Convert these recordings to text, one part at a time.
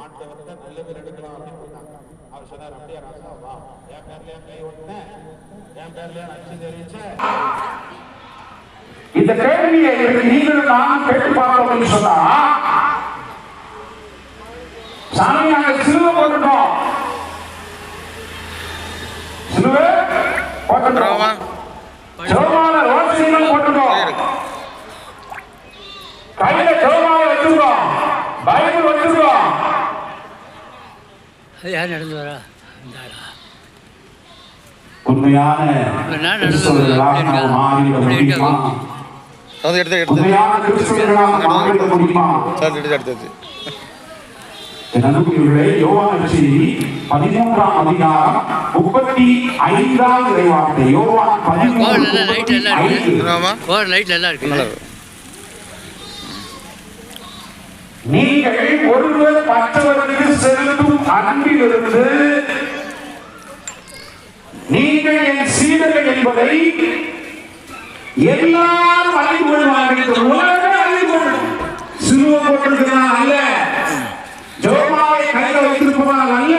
ஆண்டவர்கிட்ட நல்ல பேர் எடுக்கலாம் அப்படின்னு சொன்னாங்க. அவர் சொன்னார், அப்படியே ராசா வா, என் பேர்லயா கை ஓட்டினேன், என் பேர்லயா அச்சு தெரிவிச்சேன். இந்த கேள்வியை நீங்களும் நான் கேட்டு பார்த்தோம் சொன்னா, சாமி நாங்கள் சிலுவை போட்டுட்டோம், சிலுவை போட்டுட்டோம், ஜெபமால ரோசையும் போட்டுட்டோம், கையில ஜெபமால வச்சிருக்கோம், பைபிள் வச்சிருக்கோம். அது யார் நடந்து வரா? உண்மையான கிறிஸ்தவர்களாக மாறிட முடியுமா? உண்மையான கிறிஸ்தவர்களாக மாறிட முடியுமா? நண்பர்களே, யோவான் செய்தி 13ஆம் அதிகாரம் 35ஆம் இறைவார்த்தை. யோவான் 13:35. நீங்கள் ஒருவர் மற்றவருக்கு செலுத்தும் அன்பிலிருந்து நீங்கள் என் சீடர்கள் என்பதை எல்லாரும் அறிந்து கொள்வார்கள். உலகம் அறிந்து கொள்ளும். சிலுவை போட்டிருக்கிறான் அல்ல, ஜெபமாலை கையில வைத்திருப்பதால் அல்ல,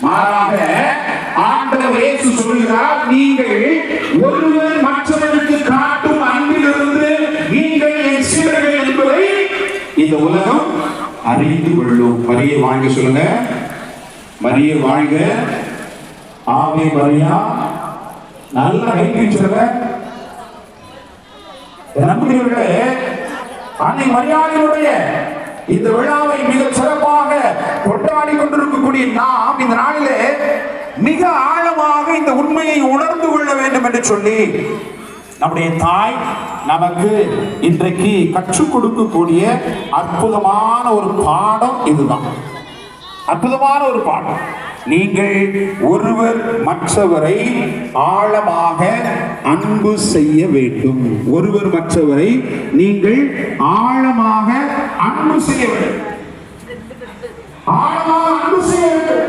மாறாக ஆண்டவர் இயேசு சொல்கிறார், நீங்கள் ஒருவர் மற்றவருக்கு காட்டும் அன்பிலிருந்து நீங்கள் என் சீடர்கள் என்பதை இந்த உலகம் அறிந்து கொள்ளும். மரியே வாழ்க சொல்லுங்க. மரியே வாழ்க. ஆவே மரியா. நல்ல கைக்கு சொல்லுங்க. நண்பர்களே, அன்னை மரியாதையுடைய இந்த விழாவை மிக சிறப்பாக கொண்டாடி கொண்டிருக்கக்கூடிய நாம் இந்த நாளிலே மிக ஆழமாக இந்த உண்மையை உணர்ந்து கொள்ள வேண்டும் என்று சொல்லி நம்முடைய தாய் நமக்கு இன்றைக்கு கற்றுக் கொடுக்கக்கூடிய அற்புதமான ஒரு பாடம் இதுதான். அற்புதமான ஒரு பாடம். நீங்கள் ஒருவர் மற்றவரை ஆழமாக அன்பு செய்ய வேண்டும். ஒருவர் மற்றவரை நீங்கள் ஆழமாக அன்பு செய்ய வேண்டும். ஆழமாக அன்பு செய்ய வேண்டும்.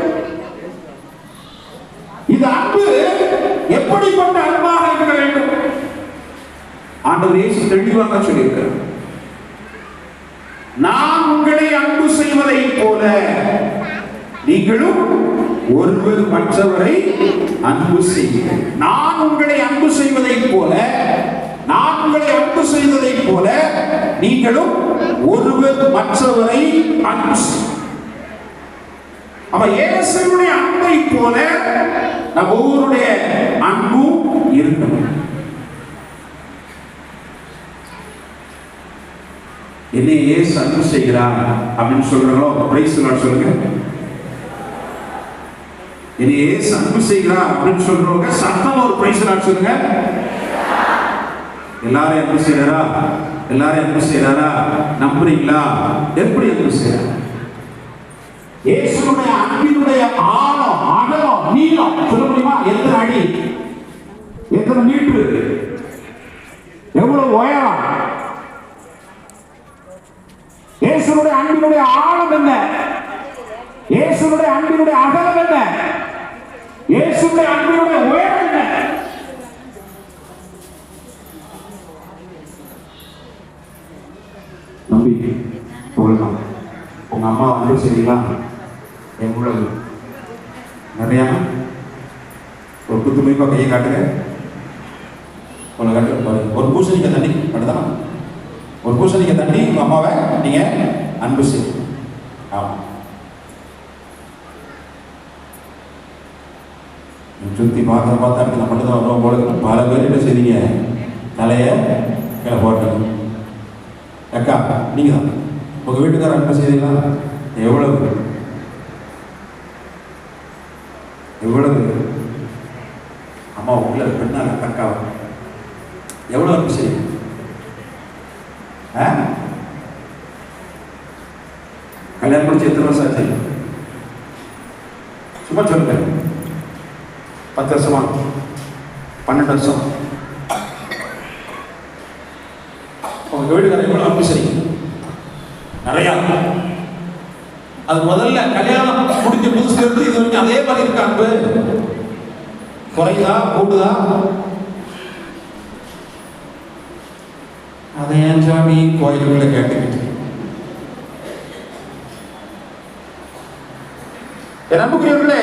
இந்த அன்பு எப்படிப்பட்ட அன்பாக இருக்க வேண்டும்? ஆண்டவர் இயேசு தெளிவாக சொல்லியிருக்கிறார். நான் உங்களை அன்பு செய்வதை போல நீங்களும் ஒருவர் மற்றவரை அன்பு செய்யுங்கள். நான் உங்களை அன்பு செய்வதை போல, நான் உங்களை அன்பு செய்வதை போல நீங்களும் ஒருவர் மற்றவரை அன்பு செய்யுங்கள். அப்ப இயேசுவுடைய அன்பை போல நம்ம ஒவ்வொருடைய அன்பும் இருக்கணும். என்னை இயேசு அன்பு செய்கிறார் அப்படின்னு சொல்றாங்களோ, பிரைஸ் லார்ட் சொல்லுங்க. என்னை இயேசு அன்பு செய்கிறார் அப்படின்னு சொல்றவங்க சத்தமா ஒரு பிரைஸ் லார்ட் சொல்லுங்க. எல்லாரும் அன்பு செய்யறாரா? எல்லாரும் அன்பு செய்யறாரா? நம்புறீங்களா? எப்படி அன்பு செய்யறார்? இயேசுவுடைய அன்பினுடைய ஆழம், அகலம், நீளம் சொல்ல முடியுமா? எத்தனை அடி, எத்தனை மீட்டர், எவ்வளவு உயரம்? இயேசுவுடைய அன்பினுடைய ஆழம் என்ன? இயேசுவுடைய அன்பினுடைய அகலம் என்ன? இயேசுவுடைய அன்பினுடைய உயரம் என்ன? நம்பி சொல்லலாம். உங்க அம்மா அன்பு செய்வீங்களா? எவ்வளவு நிறையா? ஒரு குத்துமைப்பா கையை காட்டுங்க. ஒரு பூசணிக்காய் தண்ணி அப்படிதானா? ஒரு பூசணிக்காய் தண்ணி உங்க அம்மாவை நீங்க அன்பு செய்வீங்க. ஆமா, சுத்தி பார்த்தா நம்ம மட்டும் தான் போல. பல பேர் என்ன செய்றீங்க? தலைய கீழே போட்டுங்க. அக்கா, நீங்க தான் உங்க வீட்டுக்கார அன்பு செய்வீங்களா? எவ்வளவு எவ்வளவு? அம்மா உங்களை பெண்ணால அக்காவை எவ்வளவு அன்பு செய்வீங்க? கல்யாணம் முடிச்சு எத்தனை வருஷம் ஆச்சு? சும்மா சொல்லுங்க. 10 வருஷமா? 12 வருஷம்? உங்க வீட்டுக்காரர் எவ்வளவு அன்பு செய்வீங்க? நிறையா. அது முதல்ல கல்யாணம் முடிஞ்ச புதுசுல இருந்து இது வரைக்கும் அதே மாதிரி இருக்க அன்பு? குறையுதா, கூடுதா? அதை ஏன் சாமி கோயிலுக்குள்ள கேட்டுக்கிட்டு நம்புகிறவர்களே,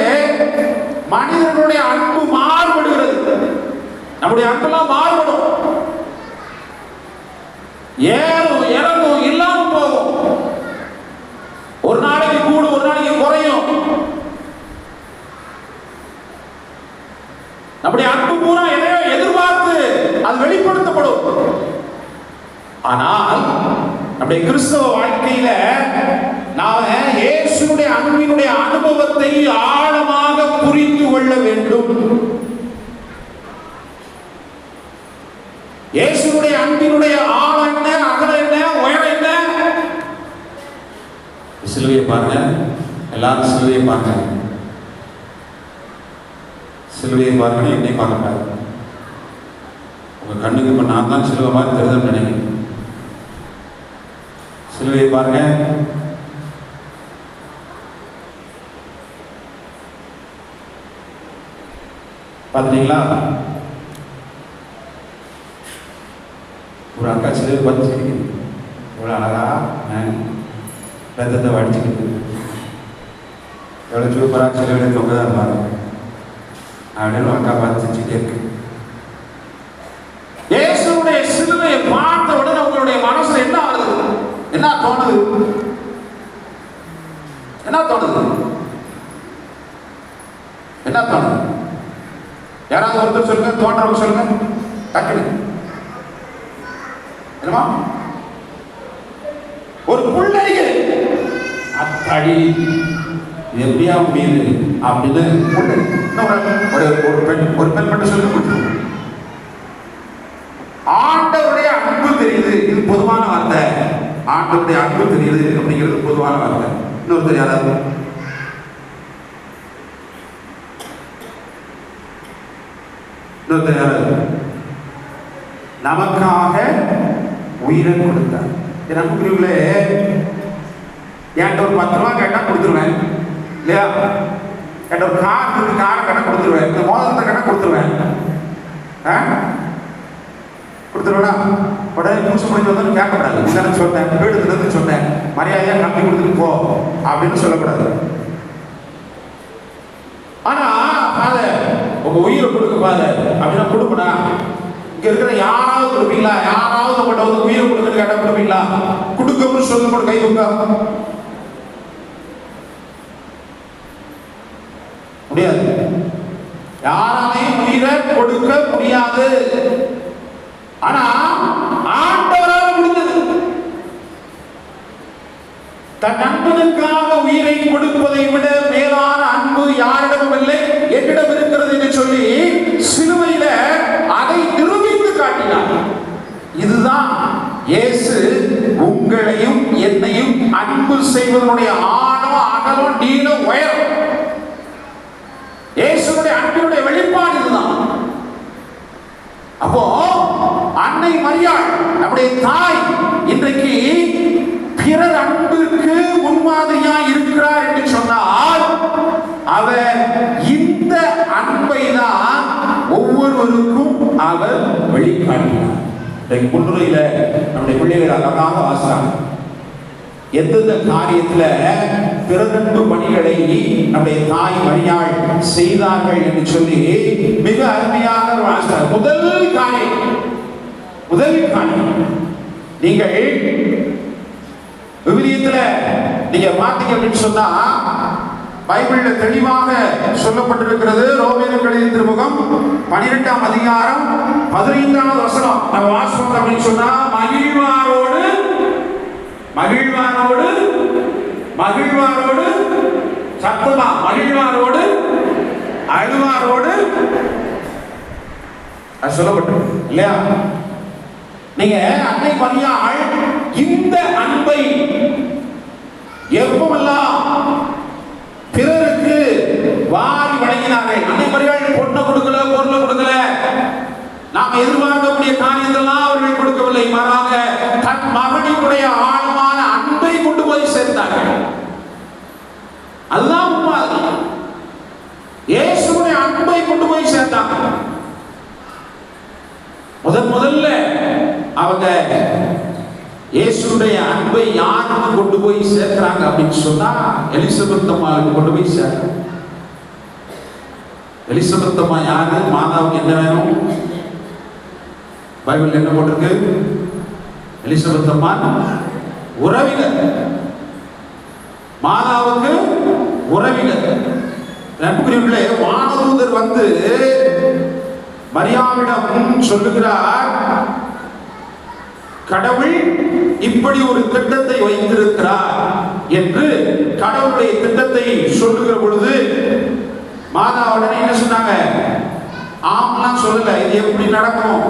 மனிதர்களுடைய அன்பு மாறுபடுகிறது. நம்முடைய அன்பெல்லாம் மாறுபடும், ஏறும் இறங்கும், இல்லாம போகும். ஒரு நாளைக்கு கூடும், ஒரு நாளைக்கு குறையும். நம்முடைய அன்பு பூரா எதையோ எதிர்பார்த்து அது வெளிப்படுத்தப்படும். ஆனால் நம்முடைய கிறிஸ்தவ வாழ்க்கையில நாம இயேசுடைய அன்பினுடைய அனுபவத்தை ஆழமாக புரிந்து கொள்ள வேண்டும். இயேசுடைய அன்பினுடைய ஆழம் என்ன, அகலம் என்ன, உயரம் என்ன? சிலுவையை பாருங்க, எல்லாரும் சிலுவையை பாருங்க. சிலுவையை பாருங்க, என்னை பார்க்கக்கூடாது. உங்க கண்ணுக்கு இப்ப நான் தான் சிலுவை மாதிரி தெரியுதுன்னு நினைக்கிறேன். சிலுவையை பாருங்க. பார்த்தீங்களா? ஒரு அக்கா சிலுவை பார்த்து சிரிக்குது. எவ்வளோ அழகா ரத்தத்தை வடிச்சுக்கிட்டு, எவ்வளோ சூப்பராக சிலுவையில தொங்கதான் இருப்பாங்க அப்படின்னு அக்கா பார்த்து சிரிச்சுட்டே இருக்கு. இயேசுடைய சிலுவையை பார்த்த உடனே உங்களுடைய மனசுல என்ன ஆகுது? என்ன தோணுது? என்ன தோணுது? என்ன தோணுது? யாராவது ஒருத்தர் சொல்லுங்க, தோன்றவங்க சொல்லுங்க. டக்குனு என்னமா? ஒரு பிள்ளைக்கு அத்தாடி எப்படியா முடியுது அப்படின்னு ஒரு பெண் மட்டும் சொல்லுங்க. ஆண்டவருடைய அன்பு தெரியுது, இது பொதுவான வார்த்தை. ஆண்டவருடைய அன்பு தெரியுது அப்படிங்கிறது பொதுவான வார்த்தை. இன்னொருத்தர் யாராவது? இன்னொருத்தர் யாராவது? நமக்காக உயிரை கொடுத்தார். நம்புகிறீங்களே, என்கிட்ட ஒரு 10 ரூபா கேட்டா கொடுத்துருவேன் இல்லையா? என்கிட்ட ஒரு காரை கேட்டா கொடுத்துருவேன், இந்த மோதிரத்தை கேட்டா கொடுத்துருவேன். கொடுத்துருவேனா? உடனே பூசை முடிஞ்சு வந்து கேட்கக்கூடாது. இதெல்லாம் சொன்னேன், வீடுல இருந்து சொன்னேன், மரியாதையா கம்பி கொடுத்துட்டு போ அப்படின்னு சொல்லக்கூடாது. ஆனா அதை உங்க உயிரை கொடுக்க பாரு அப்படின்னா கொடுப்பனா? இங்க இருக்கிற யாராவது கொடுப்பீங்களா? யாராவது உங்கள்கிட்ட வந்து உயிரை கொடுக்குன்னு கேட்டா கொடுப்பீங்களா? கொடுக்கணும்னு சொல்ல போட்டு கை கொடுக்க முடியாது. யாராலையும் உயிரை கொடுக்க முடியாது. ஆனா ஆண்டவரால் முடிந்தது. தன் நண்பனுக்காக உயிரை கொடுப்பதை விட மேலான அன்பு யாரிடமும் இல்லை, என்னிடம் இருக்கிறது என்று சொல்லி சிலுவையில அதை நிரூபித்து காட்டினார். இதுதான் இயேசு உங்களையும் என்னையும் அன்பு செய்வதனுடைய ஆழம், அகலம், நீளம், உயரம். இயேசுடைய அன்பினுடைய வெளிப்பாடு இதுதான். அப்போ அன்னை மரியாள் நம்முடைய தாய் இன்றைக்கு பிறர் அன்பிற்கு முன்மாதிரியா இருக்கிறார் என்று சொன்னால் அவர் இந்த அன்பை தான் ஒவ்வொருவருக்கும் அவர் வெளிக்காட்டினார். இன்றைக்கு முன்னுரையில நம்முடைய பிள்ளைகள் அழகாக வாசித்தாங்க. எந்தெந்த காரியத்துல பிறரன்பு பணிகளை நம்முடைய தாய் மரியாள் செய்தார்கள் என்று சொல்லி மிக அருமையாக வாசித்தார். முதல் காரியம் நீங்கள் விவிலியத்துல நீங்க பார்த்தீங்க அப்படின்னு சொன்னா பைபிள்ல தெளிவாக சொல்லப்பட்டிருக்கிறது. ரோமேயருக்கு எழுதிய திருமுகம் 12ஆம் அதிகாரம் 15வது வசனம் நம்ம வாசிப்போம் அப்படின்னு சொன்னா, மகிழ்வாரோடு சத்தமா மகிழ்வாரோடு அழுவாரோடு சொல்லப்பட்டிருக்கு இல்லையா? நீங்க அன்னை மரியாள் இந்த அன்பை எப்பமெல்லாம் பிறருக்கு வாரி வழங்கினார்கள். அன்னை மரியாள் பொண்ணை கொடுக்கல, பொருளை கொடுக்கல, நாம் எதிர்பார்க்கக்கூடிய காரியங்கள்லாம் அவர்கள் கொடுக்கவில்லை. மாறாக தன் மகனினுடைய ஆழமான அன்பை கொண்டு போய் சேர்த்தார்கள். அதுதான் உண்மை. இயேசுடைய அன்பை கொண்டு போய் சேர்த்தாங்க. முதல்ல அவங்க இயேசு இயேசுடைய அன்பை யாருக்கு கொண்டு போய் சேர்க்கிறாங்க அப்படின்னு சொன்னா எலிசபெத் அம்மாவுக்கு கொண்டு போய் சேர்க்கிறாங்க. எலிசபெத் அம்மா யாரு? மாதாவுக்கு என்ன வேணும்? பைபிள் என்ன போட்டிருக்கு? எலிசபெத் அம்மா உறவினர், மாதாவுக்கு உறவினர். நண்பர்களே, வானதூதர் வந்து மரியாவிடம் சொல்லுகிறார், கடவுள் இப்படி ஒரு திட்டத்தை வைத்திருக்கிறார் என்று கடவுளுடைய திட்டத்தை சொல்லுகிற பொழுது மாதா உடனே என்ன சொன்னாங்க? ஆம்லாம் சொல்லல. இது எப்படி நடக்கும்?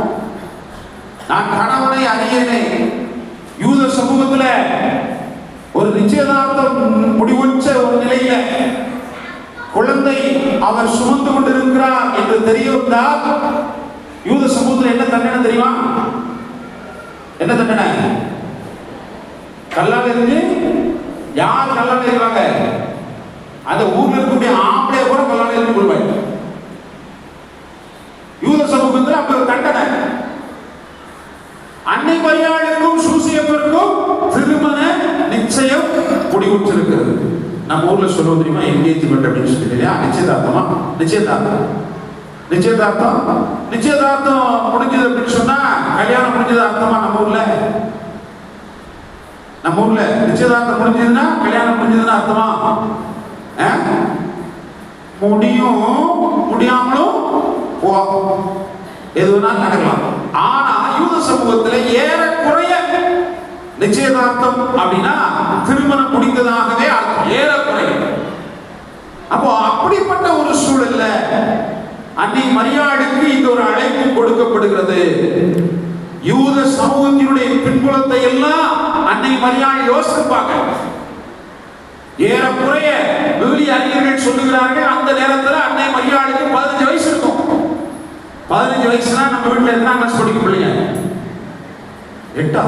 நான் கணவனை அறியேனே. யூத சமூகத்துல ஒரு நிச்சயதார்த்தம் முடிவுற்ற ஒரு நிலையில குழந்தை அவர் சுமந்து கொண்டிருக்கிறார் என்று தெரிய வந்தால் யூத சமூகத்தில் என்ன தண்டனை தெரியுமா? என்ன தண்டனை? கல்லால் இருந்து. யார் கல்லால் இருக்கிறாங்க? அந்த ஊர்ல இருக்கக்கூடிய ஆம்பளை கூட கல்லால் இருந்து கொள்வாங்க. யூத சமூகத்தில் அப்ப தண்டனை. அன்னை மரியாளுக்கும் சூசியப்பருக்கும் திருமண நிச்சயம் முடிவுற்றிருக்கிறது. நம்ம ஊர்ல சொல்லுவோம் தெரியுமா? என்கேஜ்மெண்ட் அப்படின்னு சொல்லி. நிச்சயதார்த்தமா? நிச்சயதார்த்தம் முடிஞ்சது அப்படின்னு சொன்னா கல்யாணம் முடிஞ்சது அர்த்தமா? நம்ம ஊர்ல நிச்சயதார்த்தம் முடிஞ்சதுன்னா கல்யாணம் முடிஞ்சதுன்னா அர்த்தமா? முடியும், முடியாமலும் போகும், எது வேணாலும் நடக்கலாம். ஆனா யூத சமூகத்துல ஏறக்குறைய நிச்சயதார்த்தம் அப்படின்னா திருமணம் முடிந்ததாகவே அர்த்தம், ஏறக்குறைய. அப்போ அப்படிப்பட்ட ஒரு சூழல்ல அன்னை மரியாளுக்கு இந்த ஒரு அழைப்பு கொடுக்கப்படுகிறது. யூத சமூகத்தினுடைய பின்புலத்தை எல்லாம் அன்னை மரியாள் யோசிப்பாங்க. ஏறக்குறைய விவிலிய அறிஞர்கள் சொல்லுகிறார்கள், அந்த நேரத்தில் அன்னை மரியாளுக்கு 15 வயசு இருக்கும். 15 வயசுனா நம்ம வீட்டில் எத்தனாம் கிளாஸ் படிக்க பிள்ளைங்க? 8,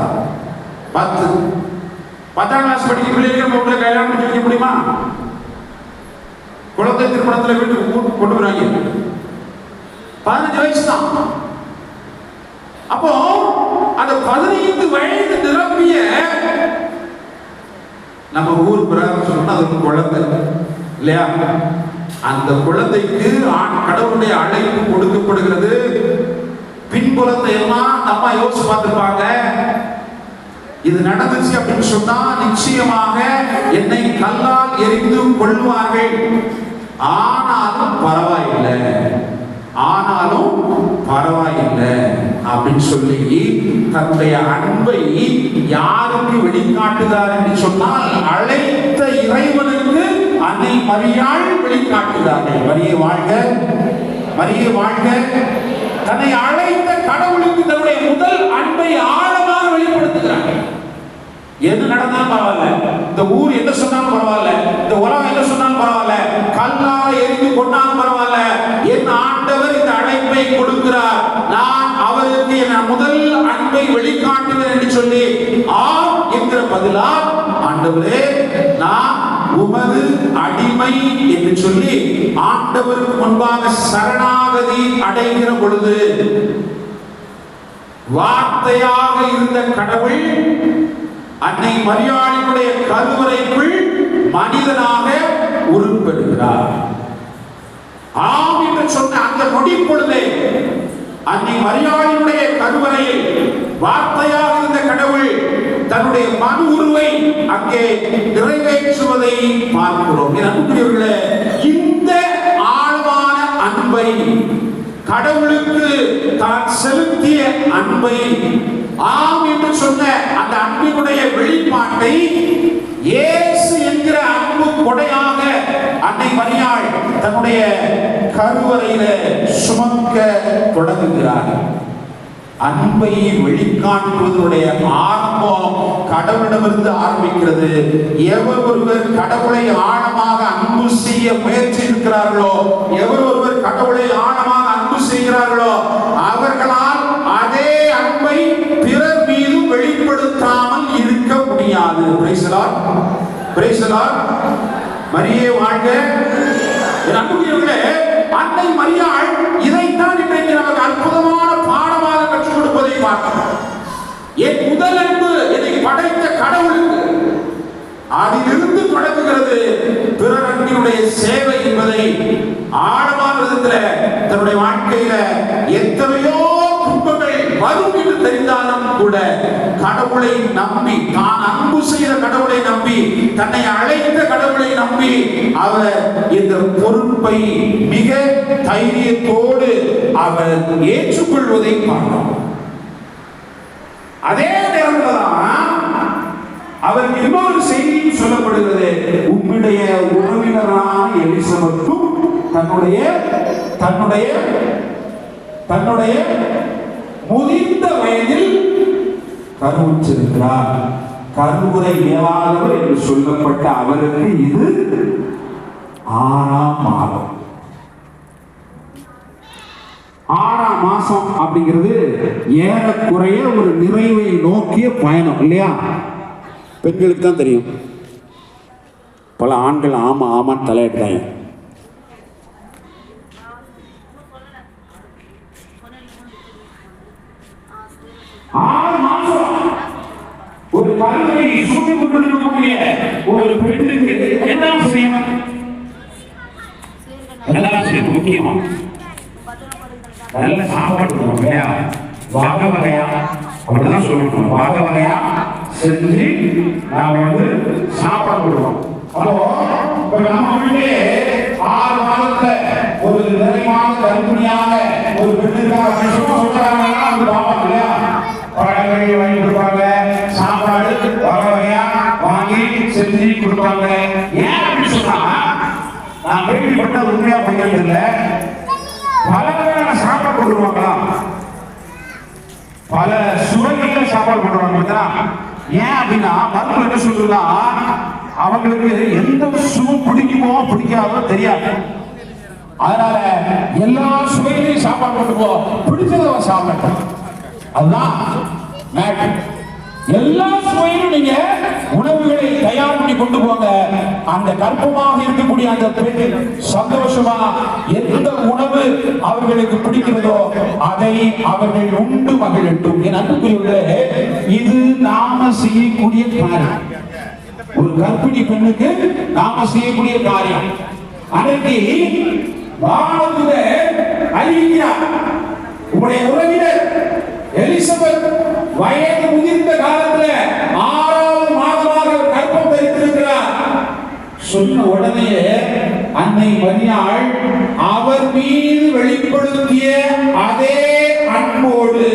10, 10ஆம் கிளாஸ் படிக்க பிள்ளைங்க நம்ம வீட்டில் கல்யாணம் பண்ணி வைக்க முடியுமா? குழந்தை திருமணத்தில் வீட்டுக்கு கொண்டு வராங்க. 15 வயசு தான். அப்போ அந்த 15 வயது நிரம்பிய நம்ம ஊர் பிரகாரம் சொன்னா அது ஒரு குழந்தை இல்லையா? அந்த குழந்தைக்கு கடவுளுடைய அழைப்பு கொடுக்கப்படுகிறது. பின்புலத்தை எல்லாம் நம்ம யோசிச்சு பார்த்துருப்பாங்க. இது நடந்துச்சு அப்படின்னு சொன்னா நிச்சயமாக என்னை கல்லால் எரிந்து கொள்வார்கள். ஆனாலும் பரவாயில்லை அப்படின்னு சொல்லி தன்னுடைய அன்பை யாருக்கு வெளிக்காட்டுகிறார் என்று சொன்னால் அழைத்த இறைவனுக்கு அன்னை மரியாள் வெளிக்காட்டுகிறார்கள். மரியே வாழ்க. தன்னை அழைத்த கடவுளுக்கு தன்னுடைய முதல் அன்பை ஆழமாக வெளிப்படுத்துகிறார்கள். எது நடந்தாலும் பரவாயில்ல, இந்த ஊர் என்ன சொன்னாலும் பரவாயில்ல, இந்த உலகம் என்ன சொன்னாலும் பரவாயில்ல, கல்லால எரிந்து கொண்டாலும் பரவாயில்ல, என் ஆண்டவர் இந்த அழைப்பை கொடுக்கிறார், நான் அவருக்கு என் முதல் அன்பை வெளிக்காட்டுவேன் என்று சொல்லி ஆம் என்கிற பதிலால், ஆண்டவரே நான் உமது அடிமை என்று சொல்லி ஆண்டவருக்கு முன்பாக சரணாகதி அடைகிற பொழுது வார்த்தையாக இருந்த கடவுள் அன்னை மரியாளினுடைய கருவறைக்குள் மனிதனாக உருப்பெறுகிறார். ஆம் என்று சொன்ன அந்த நொடி பொழுதே அன்னை மரியாளினுடைய கருவறையில் வார்த்தையாக இருந்த கடவுள் தன்னுடைய மனு உருவை அங்கே நிறைவேற்றுவதை பார்க்கிறோம். அன்புக்குரியவர்களே, இந்த ஆழமான அன்பை, கடவுளுக்கு தான் செலுத்திய அன்பை, ஆம் என்று சொன்ன அந்த அன்பினுடைய வெளிப்பாட்டை இயேசு என்கிற அன்பு கொடையாக அன்னை மரியாள் தன்னுடைய கருவறையில சுமக்க தொடங்குகிறார். அன்பை வெளிக்காட்டுவதனுடைய ஆரம்பம் கடவுளிடமிருந்து ஆரம்பிக்கிறது. எவர் ஒருவர் கடவுளை ஆழமாக அன்பு செய்ய முயற்சி இருக்கிறார்களோ, எவர் ஒருவர் கடவுளை ஆழமாக அன்பு செய்கிறார்களோ, அவர்களால் அதே அன்பை பிறர் மீது வெளிப்படுத்தாமல் இருக்க முடியாது. Praise the Lord. மரியே வாழ்க. அன்னை மரியாள் இதைத்தான் இன்றைக்கு நமக்கு அற்புதமான பாடமாக கற்றுக் கொடுப்பதை பார்க்கிறோம். என் முதல் அன்பு, என்னை படைத்த கடவுளுக்கு. அதிலிருந்து தொடங்குகிறது பிறர் அன்பினுடைய சேவை என்பதை ஆழமான விதத்தில் தன்னுடைய வாழ்க்கையில எத்தனையோ துன்பங்கள் வரும் என்று தெரிந்தாலும் கூட கடவுளை நம்பி, தான் அன்பு செய்த கடவுளை நம்பி, தன்னை அழைத்த கடவுளை நம்பி அவர் இந்த பொறுப்பை மிக தைரியத்தோடு அவர் ஏற்றுக்கொள்வதை பார்க்கிறோம். அதே நேரத்தில் அவருக்கு இன்னொரு செய்தியும் சொல்லப்படுகிறது. உம்முடைய உறவினரான எலிசபெத்தும் தன்னுடைய முதிர்ந்த வயதில் கருவுற்றிருக்கிறார். கருவுரை இயலாதவர் என்று சொல்லப்பட்ட அவருக்கு இது 6ஆம் மாதம். 6ஆம் மாசம் அப்படிங்கிறது ஏறக்குறைய ஒரு நிறைவை நோக்கிய பயணம் இல்லையா? பெண்களுக்கு தான் தெரியும். பல ஆண்கள் ஆமா ஆமான்னு தலையிட்டாங்க. ஒரு கருவை சூழ்ந்து கொண்டிருக்கக்கூடிய ஒரு பெண்ணுக்கு என்ன செய்யணும்? முக்கியமா நல்ல சாப்பாடு இல்லையா? வகை வகையா அப்படிதான் சொல்லணும். வகை வகையா செஞ்சு நாம சாப்பாடு கொடுக்கணும். அப்போ நம்ம வீட்டிலே 6 மாதத்துல ஒரு நிறைவான கர்ப்பிணியாக ஒரு பெண்ணுக்காக சொல்றாங்கன்னா அது பார்ப்பாங்க இல்லையா? பழங்கள் வாங்கி கொடுப்பாங்க, சாப்பாடு வகை வகையா வாங்கி செஞ்சு கொடுப்பாங்க. ஏன் அப்படின்னு சொன்னா, நான் கேள்விப்பட்ட உண்மையா பண்றது இல்லை, பல வகையான சாப்பாடு கொடுக்குவாங்களா, பல சுவைகள்ல சாப்பாடு போடுவாங்க. ஏன் அப்படின்னா மருத்துவம் என்ன சொல்றா, அவங்களுக்கு எந்த சுவை பிடிக்குமோ பிடிக்காதோ தெரியாது. அதனால எல்லா சுவையிலையும் சாப்பாடு கொண்டு போ, பிடிச்சத சாப்பிட்டோம். அதுதான் எல்லா சுவையிலும் நீங்க உணவுகளை தயார் பண்ணி கொண்டு போங்க. அந்த கர்ப்பமாக இருக்கக்கூடிய அந்த பெண் சந்தோஷமா எந்த உணவு அவர்களுக்கு பிடிக்கிறதோ அதை அவர்கள் உண்டு மகிழட்டும். என் அன்புக்குரியவர்களே, இது நாம செய்யக்கூடிய காரியம். ஒரு கர்ப்பிணி பெண்ணுக்கு நாம செய்யக்கூடிய காரியம். அன்றைக்கு வானத்துல அறிவிக்கிறார், உங்களுடைய உறவினர் எலிசபெத் வயது முதிர்ந்த காலத்துல 6ஆவது மாதமாக கர்ப்பம் தரித்திருக்கிறார். சொன்ன உடனே அன்னை மரியாள் அவர் மீது வெளிப்படுத்திய அதே அன்போடு,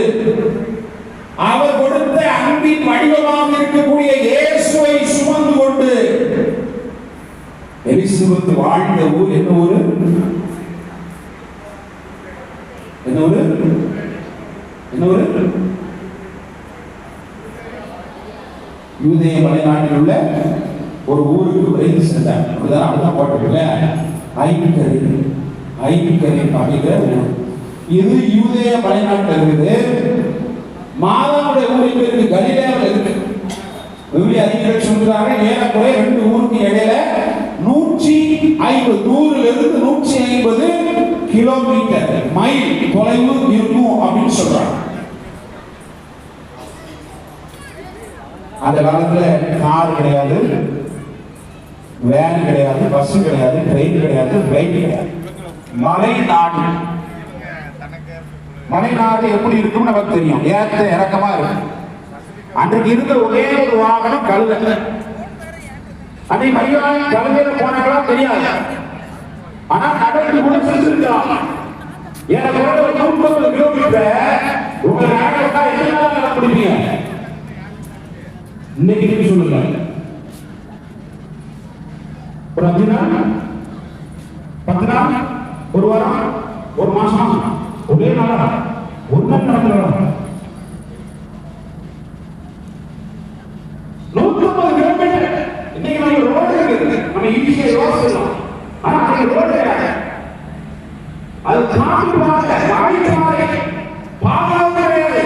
அவர் கொடுத்த அன்பின் வடிவமாக இருக்கக்கூடிய இயேசுவை சுமந்து கொண்டு, எலிசபெத் வாழ்ந்த ஊர் என்ன ஊரு? என்ன ஊரு? என்ன ஊரு? யூதேய மலைநாட்டில் உள்ள ஒரு ஊருக்கு விரைந்து சென்றார். அப்படிதான் போட்டிருக்கல, ஐபிகரி அப்படிங்கிற ஊர். இது யூதேய மலைநாட்டில் இருக்குது. மாதாவுடைய ஊருக்கு இருக்கு, கலிலேயாவில் இருக்கு. அறிஞர்கள் சொல்றாங்க, ஏறக்குறைய 2 ஊருக்கு இடையில 150, 100 to 150 கிலோமீட்டர் மைல் தொலைவு இருக்கும் அப்படின்னு சொல்றாங்க. அந்த காலத்துல கார் கிடையாது, வேன் கிடையாது, பஸ் கிடையாது, ட்ரெயின் கிடையாது, ஃப்ளைட் கிடையாது. மலைநாடு எப்படி இருக்கும் நமக்கு தெரியும், ஏத்த இறக்கமா இருக்கும். அன்றைக்கு இருந்த ஒரே ஒரு வாகனம் கழுதை. அதை மரியாதை கழுதையில போனாங்களா தெரியாது, ஆனா கடலுக்கு கூட செஞ்சிருக்கலாம். எனக்கு 150 கிலோமீட்டர் உங்க நாட்டா என்ன முடிப்பீங்க? இன்னைக்கு நீங்க சொல்லுங்க, ஒரு 5 நாள், 10 நாள், ஒரு வாரம், ஒரு மாசம், ஒரே நாளா, ஒரு நாள் நடந்துடலாம். 150 கிலோமீட்டர். இன்னைக்கு நம்ம ரோடு இருக்குது, நம்ம ஈஸியா யோசிக்கலாம். ஆனா அது ரோடு கிடையாது, அது காட்டு பாதை, வாய்ப்பாறை, பாலம் கிடையாது.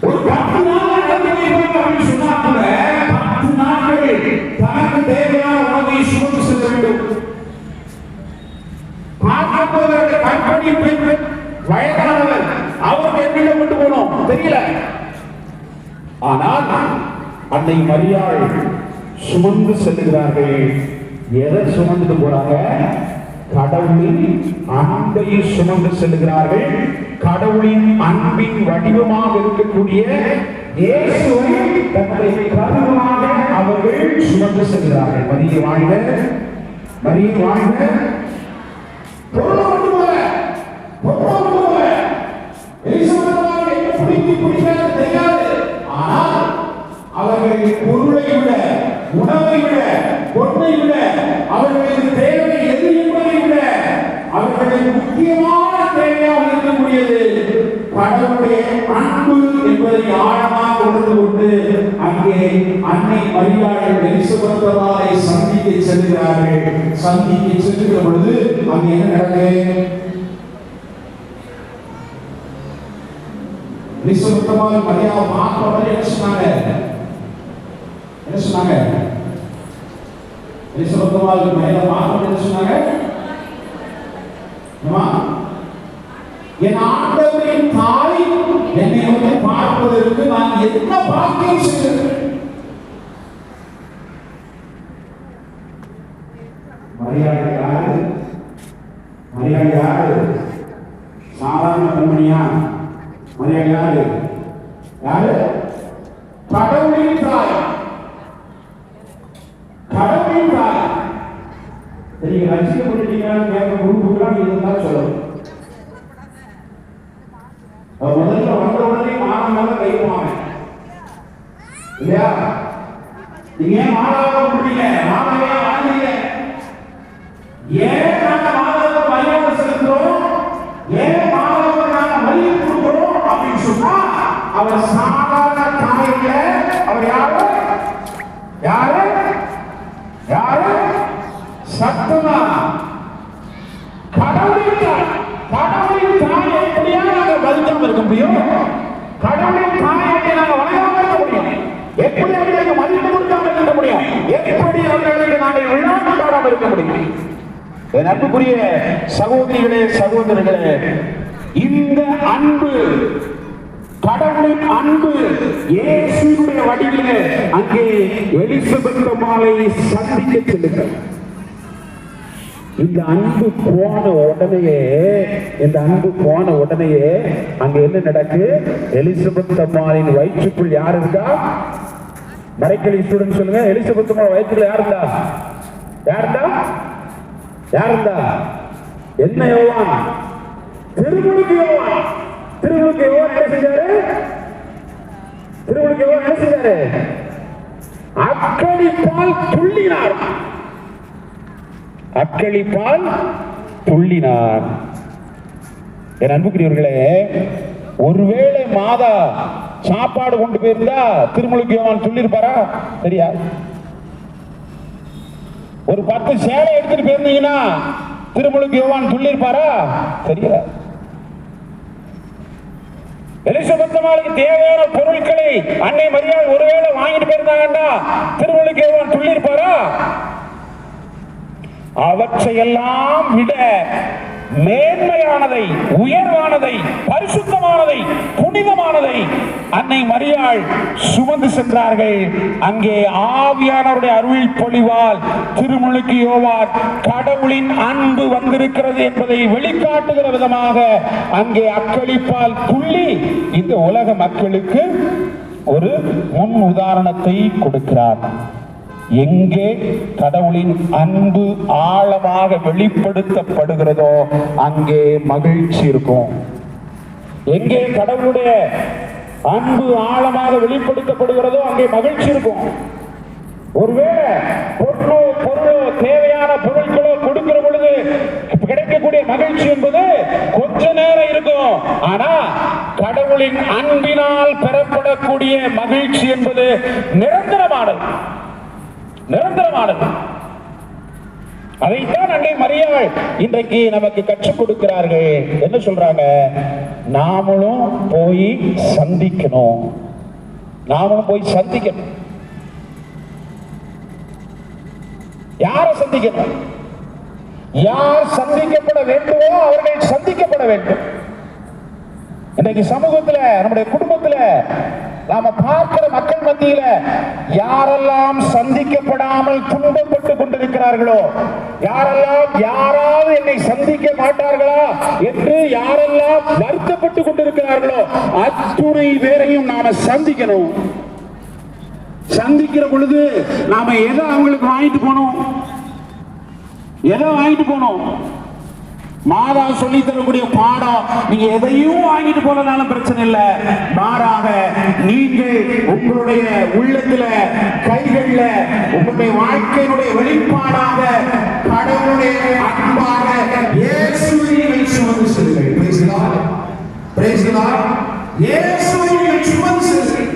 ஒரு 10 நாள் அப்படின்னு சொன்னா கூட 10 நாட்கள் தனக்கு தேவையான உணவை சுமந்து செல்ல வேண்டும். பார்க்கப்போவதற்கு கற்பனை பெண் வயதானவர், அவர் என்னிடம் கொண்டு போனோம் தெரியல. அன்னை மரியாள் சுமந்து செல்லுகிறார்கள். எதை சுமந்துட்டு போறாங்க? கடவுளின் அன்பை சுமந்து செல்லுகிறார்கள். கடவுளின் அன்பின் வடிவமாக இருக்கக்கூடிய இயேசுவை தன்னுடைய கருவாக அவர்கள் சுமந்து செல்கிறார்கள். மரியே வாழ்க, மரியே வாழ்க. அவர்கள் பொருளை விட, உணவை விட, பொருளை விட, அவர்களுக்கு தேவை எது என்பதை விட அவர்களுக்கு முக்கியமான தேவையாக இருக்கக்கூடியது கடவுளுடைய அன்பு என்பதை ஆழமாக உணர்ந்து கொண்டு அங்கே அன்னை மரியாள் எலிசபெத்தாரை சந்திக்க செல்கிறார்கள். சந்திக்க செல்கிற பொழுது அங்கே என்ன நடக்குது? எலிசபெத்தாரை மரியாதை பார்த்த உடனே என்ன சொன்னாங்க? எலிசபெத்தாரை மரியாதை பார்த்த உடனே என்ன சொன்னாங்க? என் ஆண்டவரின் தாய் என்னை வந்து பார்ப்பதற்கு நான் என்ன பாக்கியம் செய்திருக்கிறேன். மரியாதை யாரு? மரியாதை யாரு? சாதாரண பெண்மணியா? மரியாதை யாரு? யாரு? கடவுளின் தாய். கடவுளின் தாய். நீங்க ரசிக்கப்பட்டிருக்கீங்கன்னு கேட்க குரூப்புலாம் இருந்தாலும் சொல்லணும். முதல்ல வந்த உடனே மாணவர்கள் கைப்பாங்க இல்லையா? நீங்க ஏன் மாணவ முடியல? மாணவையா வாழ்ந்தீங்க? ஏன் நாங்க மாணவர்கள் மரியாதை செலுத்துறோம்? ஏன் மாணவர்கள் நாங்க மதிப்பு கொடுக்கிறோம் அப்படின்னு சொன்னா அவர் சாதாரண தாயில அவர் யாரு? யாரு? யாரு? சத்துமா கடவுளின் தாய். கடவுளின் தாய் எப்படியா நாங்க மதிக்காம இருக்க முடியும்? கடவுளின் தாயை நாங்க வணங்காம இருக்க முடியும்? எப்படி அவர்களுக்கு மதிப்பு கொடுக்காம இருக்க முடியும்? எப்படி அவர்களுக்கு நாங்கள் விழா கொண்டாடாம இருக்க முடியும்? என் அன்புக்குரிய சகோதரிகளே, சகோதரர்களே, இந்த அன்பு, கடவுளின் அன்பு இயேசுவினுடைய வடிவிலே அங்கே எலிசபெத் அம்மாளை சந்திக்க செல்லுங்கள். இந்த அன்பு போன உடனேயே அங்க என்ன நடக்கு? எலிசபெத் அம்மாளின் வயிற்றுக்குள் யார் இருக்கா? மறைக்கலி ஸ்டூடெண்ட் சொல்லுங்க. எலிசபெத் அம்மா வயிற்றுக்குள்ள யார் இருந்தா? யார் இருந்தா? என்ன யோவான்? திருமுழுக்கு யோவான். திருமுழுக்கு யோவான் என்ன செஞ்சாரு? அக்களிப்பால் துள்ளினார். என் அன்புக்குரியவர்களே, ஒருவேளை மாதா சாப்பாடு கொண்டு போயிருந்தா திருமுழுக்கு யோவான் சொல்லிருப்பாரா? சரியா? ஒரு 10 சேலை எடுத்துட்டு போயிருந்தீங்கன்னா திருமுழுக்கு யோவான் சொல்லிருப்பாரா? சரியா? எலிசபெத் அம்மாளுக்கு தேவையான பொருட்களை அன்னை மரியாள் ஒருவேளை வாங்கிட்டு போயிருந்தாங்கன்னா திருமுழுக்கு யோவான் சொல்லிருப்பாரா? அவற்றையெல்லாம் விட மேன்மையானதை, உயர்வானதை, பரிசுத்தமானதை, புனிதமானதை அன்னை மரியாள் சுமந்து சென்றார்கள். அங்கே ஆவியானவருடைய அருள் பொழிவால் திருமுழுக்கு யோவான் கடவுளின் அன்பு வந்திருக்கிறது என்பதை வெளிக்காட்டுகிற விதமாக அங்கே அக்களிப்பால் துள்ளி இந்த உலக மக்களுக்கு ஒரு முன் உதாரணத்தை கொடுக்கிறார். எங்கே கடவுளின் அன்பு ஆழமாக வெளிப்படுத்தப்படுகிறதோ அங்கே மகிழ்ச்சி இருக்கும். எங்கே கடவுளுடைய அன்பு ஆழமாக வெளிப்படுத்தப்படுகிறதோ அங்கே மகிழ்ச்சி இருக்கும். ஒருவேளை பொருளோ தேவையான பொருட்களோ கொடுக்கிற பொழுது கிடைக்கக்கூடிய மகிழ்ச்சி என்பது கொஞ்ச நேரம் இருக்கும். ஆனா கடவுளின் அன்பினால் பெறப்படக்கூடிய மகிழ்ச்சி என்பது நிரந்தரமானது. அதைத்தான் அன்னை மரியாள் இன்றைக்கு நமக்கு கற்றுக் கொடுக்கிறார்கள். என்ன சொல்றாங்க? நாமளும் போய் சந்திக்கணும். யாரை சந்திக்கணும்? யார் சந்திக்கப்பட வேண்டுமோ அவர்கள் சந்திக்கப்பட வேண்டும். இன்றைக்கு சமூகத்துல, நம்முடைய குடும்பத்துல நாம பார்க்கிற மக்கள் மத்தியில யாரெல்லாம் சந்திக்கப்படாமல் துன்பப்பட்டு கொண்டிருக்கிறார்களோ, யாரெல்லாம் யாராவது என்னை சந்திக்க மாட்டார்களா என்று யாரெல்லாம் வருத்தப்பட்டு கொண்டிருக்கிறார்களோ அத்துணை பேரையும் நாம சந்திக்கணும். சந்திக்கிற பொழுது நாம எதை அவங்களுக்கு வாங்கிட்டு போனோம்? எதை வாங்கிட்டு போனோம்? மாதா சொல்லி தரக்கூடிய பாடம் நீங்க எதையும் வாங்கிட்டு போனாலும் பிரச்சனை இல்லை. மாறாக நீங்கள் உங்களுடைய உள்ளத்துல, கைகள்ல, உங்களுடைய வாழ்க்கையினுடைய வெளிப்பாடாக கடவுளுடைய அன்பாக இயேசுவை சுமந்து செல்லுங்கள். Praise the Lord, praise the Lord. இயேசுவை சுமந்து செல்லுங்கள்.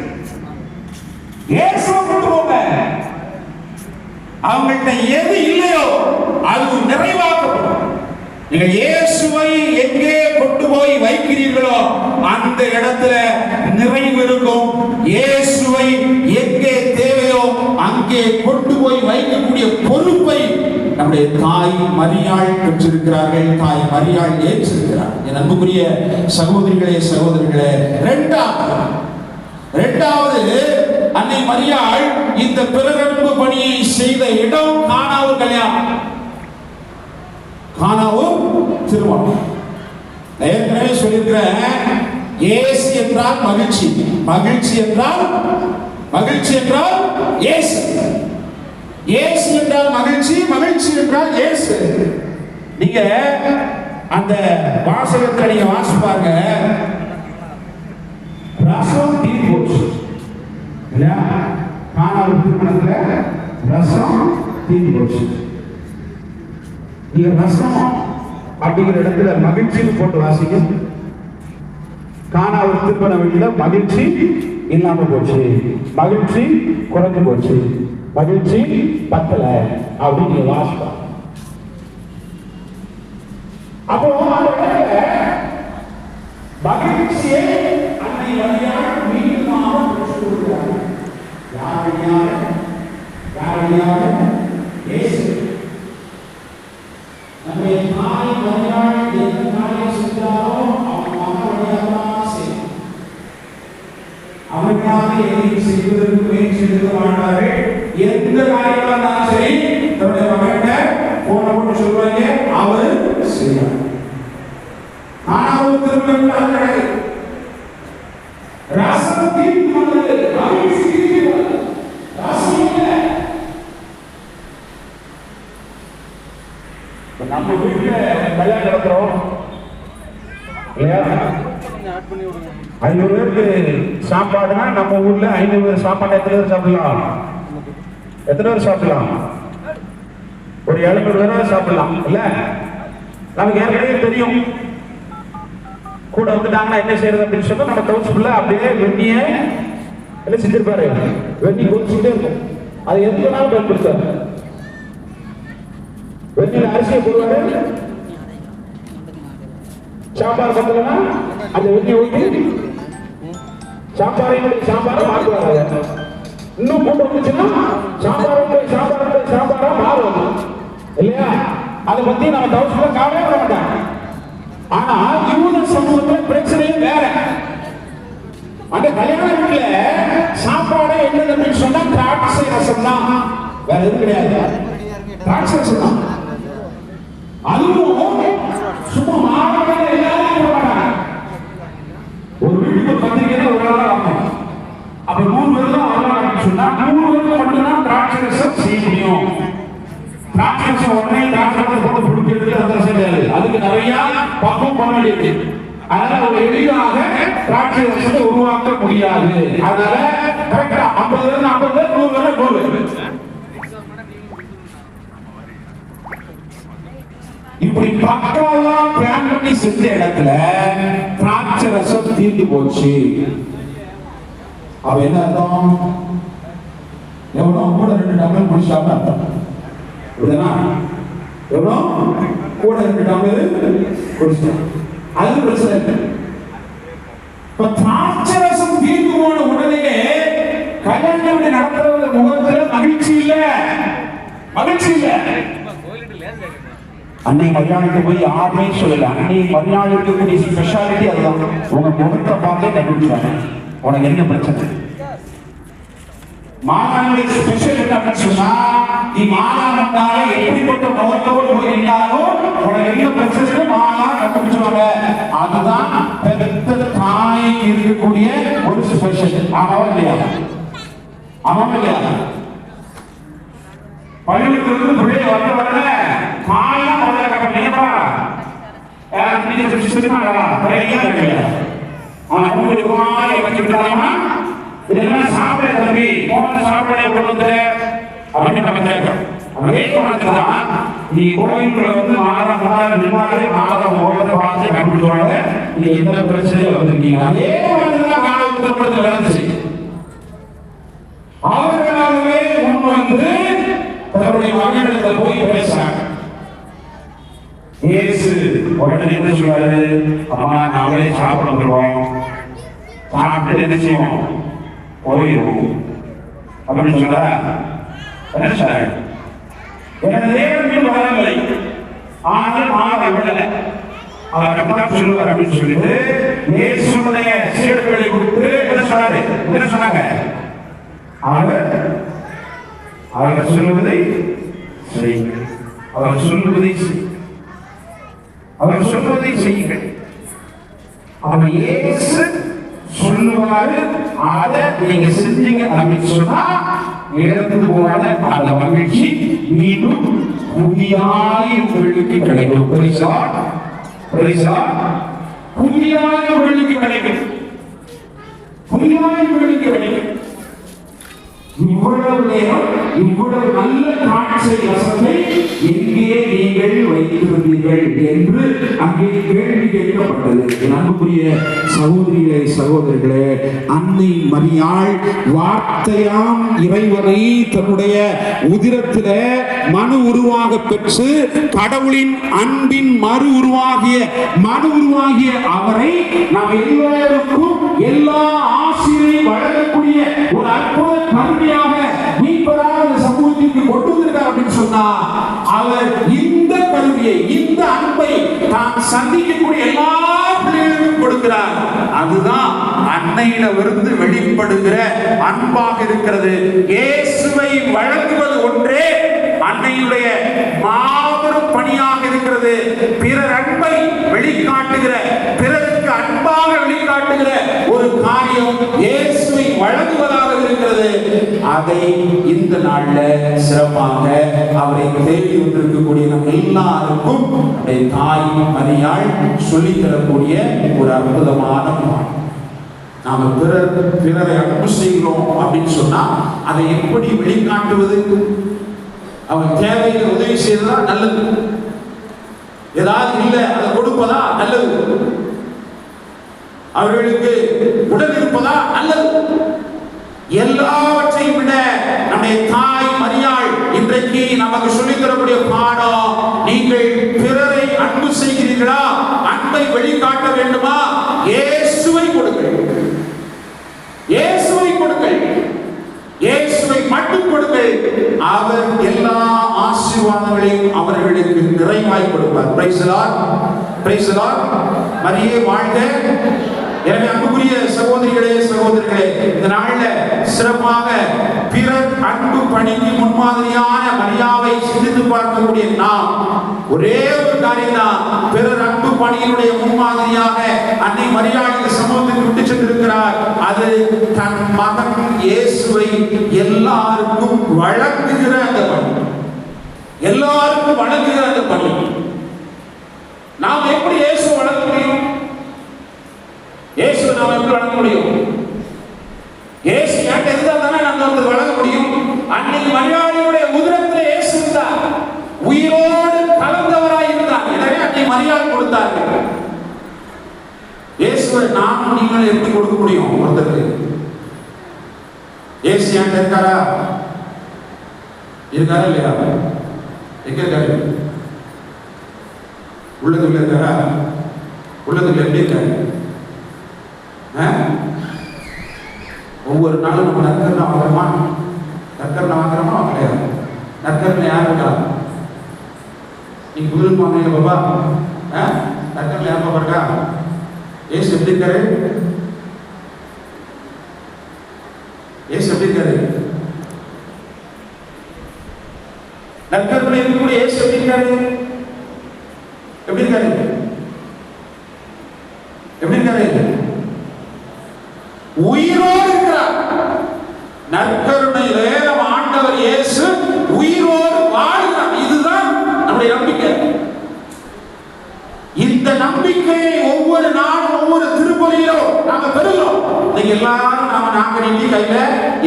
இயேசுவை கொண்டு போங்க. அவங்கள்ட்ட எது இல்லையோ அது நிறைவாக்கப்படும். நீங்கள் இயேசுவை எங்கே கொண்டு போய் வைக்கிறீர்களோ அந்த இடத்துல நிறைவு இருக்கும். இயேசுவை எங்கே தேவையோ அங்கே கொண்டு போய் வைக்கக்கூடிய பொறுப்பை நம்முடைய தாய் மரியாள் பெற்றிருக்கிறார்கள். தாய் மரியாள் ஏற்றிருக்கிறார். என் அன்புக்குரிய சகோதரிகளே, சகோதரிகளே, இரண்டாவது அன்னை மரியாள் இந்த பிறரன்பு பணியை செய்த இடம் கானாவூர் கல்யாணம், கானாவூர் திருமணம். ஏற்கனவே சொல்லியிருக்கிறேன், இயேசு என்றால் மகிழ்ச்சி, மகிழ்ச்சி என்றால் இயேசு, இயேசு என்றால் மகிழ்ச்சி, மகிழ்ச்சி என்றால் இயேசு. நீங்க அந்த வாசகத்தை நீங்க வாசிப்பாங்க. ரசம் தீர்ந்து போச்சு இல்லையா? கானாவூர் திருமணத்துல ரசம் தீர்ந்து போச்சு. நீங்க ரசம் அப்படிங்கிற இடத்துல மகிழ்ச்சின்னு போட்டு வாசிங்க. கானாவூர் திருமண வீட்டுல மகிழ்ச்சி இல்லாம போச்சு, மகிழ்ச்சி குறைஞ்சு போச்சு, மகிழ்ச்சி பத்தல அப்படின்னு வாசிப்பா. அப்போ அந்த இடத்துல மகிழ்ச்சியை அன்னை மரியாள் மீண்டுமாக பெற்றுக் கொடுக்கிறார். யார் இயேசு. நம்முடைய தாய் மரியாள் எந்த காரியம் செஞ்சாரோ அவன் மகன் செய்யும். அவனுக்காக எதையும் செய்வதற்கு முயற்சி எடுத்து வாழ்ந்தார்கள். எந்த காரியமாக இருந்தாலும் சரி, தன்னுடைய மகன்கிட்ட போன போட்டு சொல்லுவாங்க, அவர் செய்வார். ஆனால் திருமணம் ராசம் தீர்ந்து வந்தது, மகிழ்ச்சி தீர்ந்து வந்தது, ராசம் இல்லை. நம்ம வீட்டுல கல்யாணம் நடத்துறோம் இல்லையா? 500 பேருக்கு சாப்பாடுனா நம்ம ஊர்ல 500 பேர் சாப்பாடு எத்தனை பேர் சாப்பிடலாம்? எத்தனை பேர் சாப்பிடலாம்? ஒரு 700 பேர் சாப்பிடலாம் இல்ல? நமக்கு ஏற்கனவே தெரியும் கூட வந்துட்டாங்கன்னா என்ன செய்யறது அப்படின்னு சொன்னா, நம்ம டவுன்ஸ்குள்ள அப்படியே வெண்ணிய என்ன செஞ்சிருப்பாரு, வெண்ணி கொதிச்சுட்டே இருக்கும். அது எந்த நாள் பயன்படுத்தாரு. வெண்ணில அரிசியை போடுவாரு, சாம்பார் பத்தலன்னா அந்த வெண்ணி ஊற்றி சாம்பாரை மாற்றுவாங்க. இன்னும் கூட்டம் வந்துச்சுன்னா சாம்பாரா மாறுவாங்க இல்லையா? அதை பத்தி நம்ம டவுன்ஸ்குள்ள காணவே விட மாட்டாங்க. ஆனா யூத சமூகத்துல பிரச்சனையே வேற. அந்த கல்யாண வீட்டுல சாப்பாடு என்னது அப்படின்னு சொன்னா திராட்சை ரசம் தான், வேற எதுவும் கிடையாது. திராட்சை ரசம் தான். அதுவும் சும்மா மாறாக எல்லாரும் ஒரு வீட்டுக்கு பத்திரிக்கை ஒரு நாள் ஆகும். அப்ப 100 பேர் தான் வரலாம் சொன்னா 100 பேருக்கு மட்டும்தான் திராட்சை ரசம் செய்ய முடியும். திராட்சை ரசம் உடனே திராட்சை போட்டு குடிக்கிறது அந்த செய்யாது. அதுக்கு நிறைய பக்கம் பண்ண வேண்டியது. அதனால ஒரு எளிதாக திராட்சை ரசத்தை உருவாக்க முடியாது. அதனால கரெக்டா 50 பேர் 100 பேர் 100 பேர் இப்படி பக்காவா பிளான் பண்ணி செஞ்ச இடத்துல திராட்சை ரசம் தீர்ந்து போச்சு. அவ என்ன அர்த்தம்? எவ்வளோ கூட 2 டம்ளர் குடிச்சாங்க அர்த்தம். எவ்வளோ கூட 2 டம்ளர் குடிச்சாங்க, அது பிரச்சனை இல்லை. இப்ப திராட்சை ரசம் தீர்ந்து போன உடனே கல்யாணம் நடத்துற முகத்துல மகிழ்ச்சி இல்ல, மகிழ்ச்சி இல்ல. அன்னை மரியாளுக்கு போய் யாருமே சொல்லல. அன்னை மரியாளுக்கு கூடிய ஸ்பெஷாலிட்டி அதுதான். உங்க முகத்தை பார்த்தே கண்டுபிடிச்சாங்க. உனக்கு என்ன பிரச்சனை? மாதாவுடைய ஸ்பெஷல் என்ன அப்படின்னு சொன்னா, நீ மாதா வந்தாலே எப்படிப்பட்ட முகத்தோடு போயிருந்தாலும் உனக்கு என்ன பிரச்சனை மாதா கண்டுபிடிச்சுவாங்க. அதுதான் பெத்த தாய்க்கு இருக்கக்கூடிய ஒரு ஸ்பெஷல். ஆமாவா இல்லையா? ஆமாவா இல்லையா? பள்ளியிலிருந்து பிள்ளை வந்த வரல தாயா முதல்ல கட்டப்பா அவன் வச்சுக்கிட்டாங்கன்னா இதெல்லாம் சாப்பிட தம்பி போன சாப்பிட கொண்டு அப்படின்னு நம்ம கேட்கிறோம். அதே மாதிரிதான் நீ கோயில்களை வந்து மாதம் நிர்வாகத்தை மாதம் ஓரத்தை பார்த்து கண்டுபிடிச்சுவாங்க. நீ எந்த பிரச்சனையும் வந்திருக்கீங்க. அதே மாதிரிதான் காலத்தில் நடந்துச்சு. அவர்களாகவே முன் வந்து தன்னுடைய மகனிடத்தில் போய் பேசுறாங்க. இயேசு உடனே என்ன சொல்றாரு? அம்மா நாங்களே சாப்பிட வருவோம், சாப்பிட்டு என்ன செய்வோம், போயிடும் அப்படின்னு சொல்ற. என்ன சார், எனது தேவன் வரவில்லை, ஆனால் மாவை விடல. அவர் அப்படிதான் சொல்லுவார் அப்படின்னு சொல்லிட்டு இயேசுடைய சீடர்களை கொடுத்து என்ன சொன்னாரு? என்ன சொன்னாங்க? அவர் சொல்லுவதை செய்யுங்கள், அவர் சொல்லுவதை செய்யுங்கள், அவர் சொல்வதை செய்யுங்கள். அவர் இயேசு சொல்லுவாரு, அதை நீங்க செஞ்சீங்க அப்படின்னு சொன்னா இழந்து போன அந்த மகிழ்ச்சி மீண்டும் புதியாய் உங்களுக்கு கிடைக்கும். புதியாய் உங்களுக்கு கிடைக்கும். புதியாய் உங்களுக்கு கிடைக்கும். இவ்வளவு நேரம் இவ்வளவு நல்ல திராட்சை ரசத்தை எங்கே நீங்கள் வைத்திருந்தீர்கள் என்று அங்கே கேள்வி கேட்கப்பட்டது. அன்புக்குரிய சகோதரிகளே சகோதரர்களே, அன்னை மரியாள் வார்த்தையாம் இறைவனை தன்னுடைய உதிரத்தில மனு உருவாக பெற்று கடவுளின் அன்பின் மறு உருவாகிய அவரை நாம் எல்லோருக்கும் எல்லா ஆசிரியரையும் வழங்கக்கூடிய ஒரு அற்புத கருணையாக மீட்பராக சமூகத்திற்கு கொண்டு வந்திருக்கார் அப்படின்னு சொன்னா, அவர் இந்த கருவியை, இந்த அன்பை தான் சந்திக்கக்கூடிய எல்லா பிள்ளைகளுக்கும் கொடுக்கிறார். அதுதான் அன்னையிடமிருந்து வெளிப்படுகிற அன்பாக இருக்கிறது. இயேசுவை வழங்குவது ஒன்றே அன்னையுடைய மாபெரும் பணியாக இருக்கிறது. பிறர் அன்பை வெளிக்காட்டுகிற, பிறருக்கு அன்பாக வெளிக்காட்டுகிற ஒரு காரியம் இயேசுவை வழங்குவதாக இருக்கிறது. அதை இந்த நாள்ல சிறப்பாக அவரை தேடி வந்திருக்கக்கூடிய நம் எல்லாருக்கும் தாய் மரியாள் சொல்லித் தரக்கூடிய ஒரு அற்புதமான பாடம். நாம பிறரை அன்பு செய்கிறோம் அப்படின்னு சொன்னா அதை எப்படி வெளிக்காட்டுவது? அவன் தேவையை உதவி செய்வதா நல்லது, ஏதாவது இல்லை அதை கொடுப்பதா நல்லது, அவர்களுக்கு உடல் இருப்பதா நல்லது. எல்லாவற்றையும் விட நம்முடைய தாய் மரியாள் இன்றைக்கு நமக்கு சொல்லித் தரக்கூடிய பாடம், நீங்கள் பிறரை அன்பு செய்கிறீர்களா? அன்பை வெளிக்காட்ட வேண்டுமா? இயேசுவை கொடுங்கள், இயேசுவை கொடுங்கள், இயேசுவை மட்டும் கொடுங்கள். அவர் எல்லா ஆசீர்வாதங்களையும் அவர்களுக்கு நிறைவாய் கொடுப்பார். Praise the Lord, praise the Lord. மரியே வாழ்க. எனவே அன்புக்குரிய சகோதரிகளே சகோதரர்களே, இந்த நாள்ல சிறப்பாக பிறர் அன்பு பணிக்கு முன்மாதிரியான மரியாதை சிந்தித்து பார்க்கக்கூடிய நாம் ஒரே ஒரு காரியம் தான், பிறர் அன்பு பணியினுடைய முன்மாதிரியாக அன்னை மரியாதை இந்த சமூகத்துக்கு விட்டு சென்றிருக்கிறார். அது தன் மகன் இயேசுவை எல்லாருக்கும் வழங்குகிற அந்த பணி, எல்லாருக்கும் வழங்குகிற அந்த பணி. நாம் எப்படி இயேசு வழங்க முடியும்? இயேசு நாம் எப்படி வழங்க முடியும்? இயேசு கேட்ட இருந்தால் தானே நம்ம வந்து வழங்க முடியும். அன்னைக்கு மரியாதையுடைய உதிரத்தில் இயேசு இருந்தார், உயிரோடு கலந்தவராய் இருந்தார். எனவே அன்னை மரியாதை கொடுத்தார்கள். இயேசுவை நானும் நீங்களும் எப்படி கொடுக்க முடியும் ஒருத்தருக்கு? இயேசு என்கிட்ட இருக்காரா? இருக்காரா இல்லையா? எங்க இருக்காரு? உள்ளதுக்குள்ள இருக்காரா? உள்ளதுக்குள்ள எப்படி இருக்காரு? ஒவ்வொரு நாளும் நம்ம நற்கருணை வாங்குறோமா? நற்கருணை வாங்குறோமா வாங்கலையா? நற்கருணை யார் இருக்கா? நீங்க புதுருக்கு வாங்க பாப்பா. நற்கருணை யார் பாப்பா இருக்கா? ஏசு எப்படி இருக்காரு? நற்கருணை இருக்கக்கூடிய இயேசு எப்படி இருக்காரு? எப்படி இருக்காரு? எப்படி இருக்காரு? உயிரோடு இருக்கிறார். நற்கருணையிலே நம் ஆண்டவர் இயேசு உயிரோடு வாழ்கிறார். இதுதான் நம்முடைய நம்பிக்கை. இந்த நம்பிக்கையை ஒவ்வொரு நாளும் ஒவ்வொரு திருப்பலியிலும் நாம பெறுகிறோம். நீங்க எல்லாரும் நாம நீட்டி கையில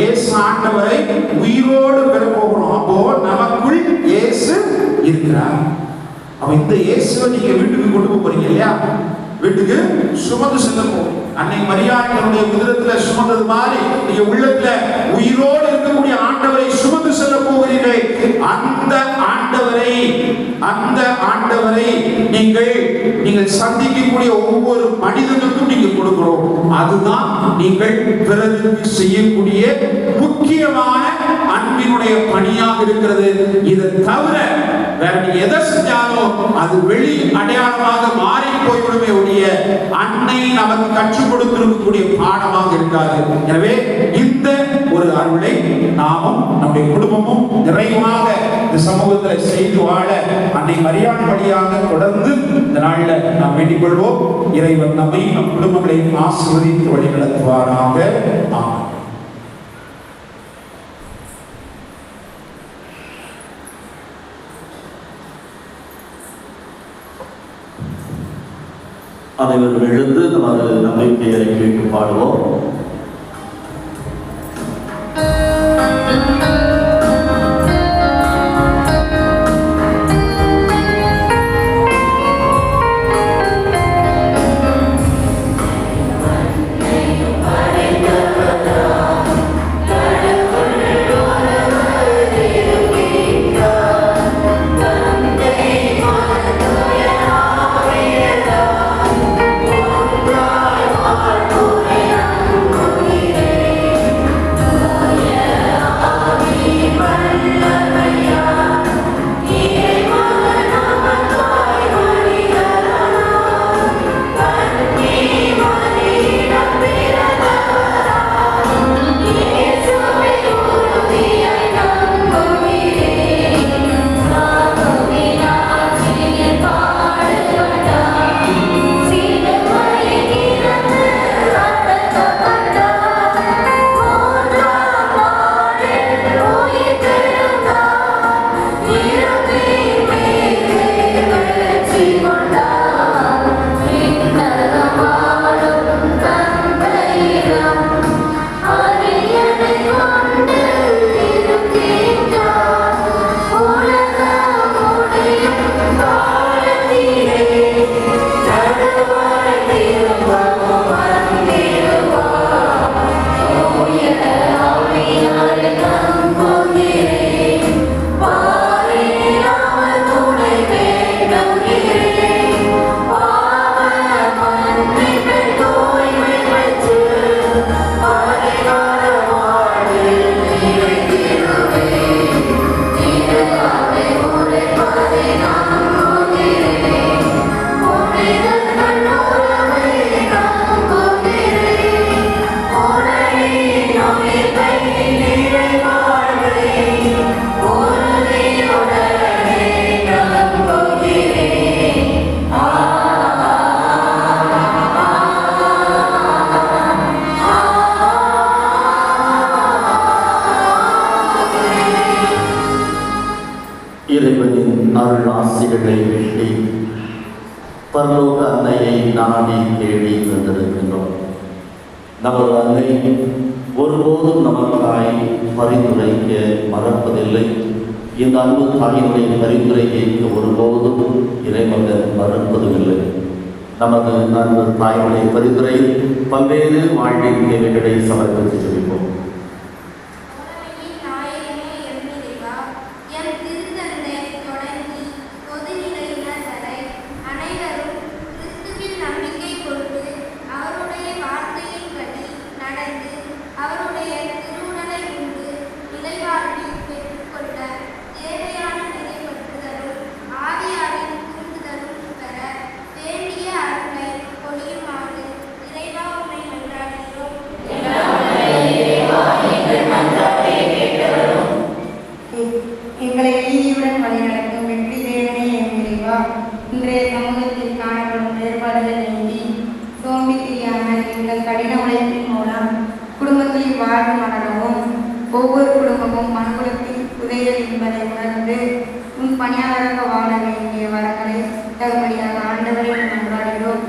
இயேசு ஆண்டவரை உயிரோடு பெற போகிறோம். அப்போ நமக்குள் இயேசு இருக்கிறார். அப்ப இந்த இயேசுவை நீங்க வீட்டுக்கு கொண்டு போறீங்க இல்லையா? வீட்டுக்கு சுமந்து செல்ல போறோம். அன்னை மரியாதையுடைய உதிரத்தில் சுமந்தது மாதிரி நீங்க உள்ளத்துல உயிரோடு இருக்கக்கூடிய ஆண்டவரை சுமந்து செல்ல போகிறீர்கள். அந்த ஆண்டவரை நீங்கள் சந்திக்கக்கூடிய ஒவ்வொரு மனிதனுக்கும் நீங்க கொடுக்கிறோம். அதுதான் நீங்கள் பிறருக்கு செய்யக்கூடிய முக்கியமான அன்பினுடைய பணியாக இருக்கிறது. இதை தவிர வேற நீங்க எதை செஞ்சாலும் அது வெளி அடையாளமாக மாறி போய்விடுமே ஒழிய அன்னை நமக்கு கற்றுக் கொடுத்திருக்கக்கூடிய பாடமாக இருக்காது. எனவே இந்த ஒரு அருளை நாமும் நம்முடைய குடும்பமும் நிறைவாக இந்த சமூகத்தில் செய்து வாழ அன்னை மரியாதை வழியாக தொடர்ந்து இந்த நாளில் நாம் வேண்டிக் கொள்வோம். இறைவன் நம்மை நம் குடும்பங்களையும் ஆசீர்வதித்து வழிநடத்துவாராக. ஆமென். அனைவரும் எழுந்து நமது நம்பிக்கை அறிக்கைக்கு பாடுவோம். இறைவனின் அருள் ஆசிகளை வேண்டி பரலோக அன்னையை நாடி தேடி வந்திருக்கின்றோம். நமது அன்னை ஒருபோதும் நமக்காய் பரிந்துரைக்க மறப்பதில்லை. இந்த அன்பு தாயினுடைய பரிந்துரை கேட்க ஒருபோதும் இறைமகன் மறுப்பதுமில்லை. நமது அன்பு தாயினுடைய பரிந்துரை பல்வேறு வாழ்வின் தேவைகளை சமர்ப்பித்து ஜெபிப்போம். Amen. எங்களை நீதியுடன் வழிநடத்தும் வெற்றி தேவனே என் இறைவா. இன்றைய சமூகத்தில் காணப்படும் வேறுபாடுகளை நீங்கி சோம்பித்திரியாமல் எங்கள் கடின உழைப்பின் மூலம் குடும்பத்தில் வாழ்வு மலரவும் ஒவ்வொரு குடும்பமும் மனுகுலத்தின் புதையல் என்பதை உணர்ந்து உன் பணியாளராக வாழ வேண்டிய வரங்களை தகுபடியாக ஆண்டவரை மன்றாடுகிறோம்.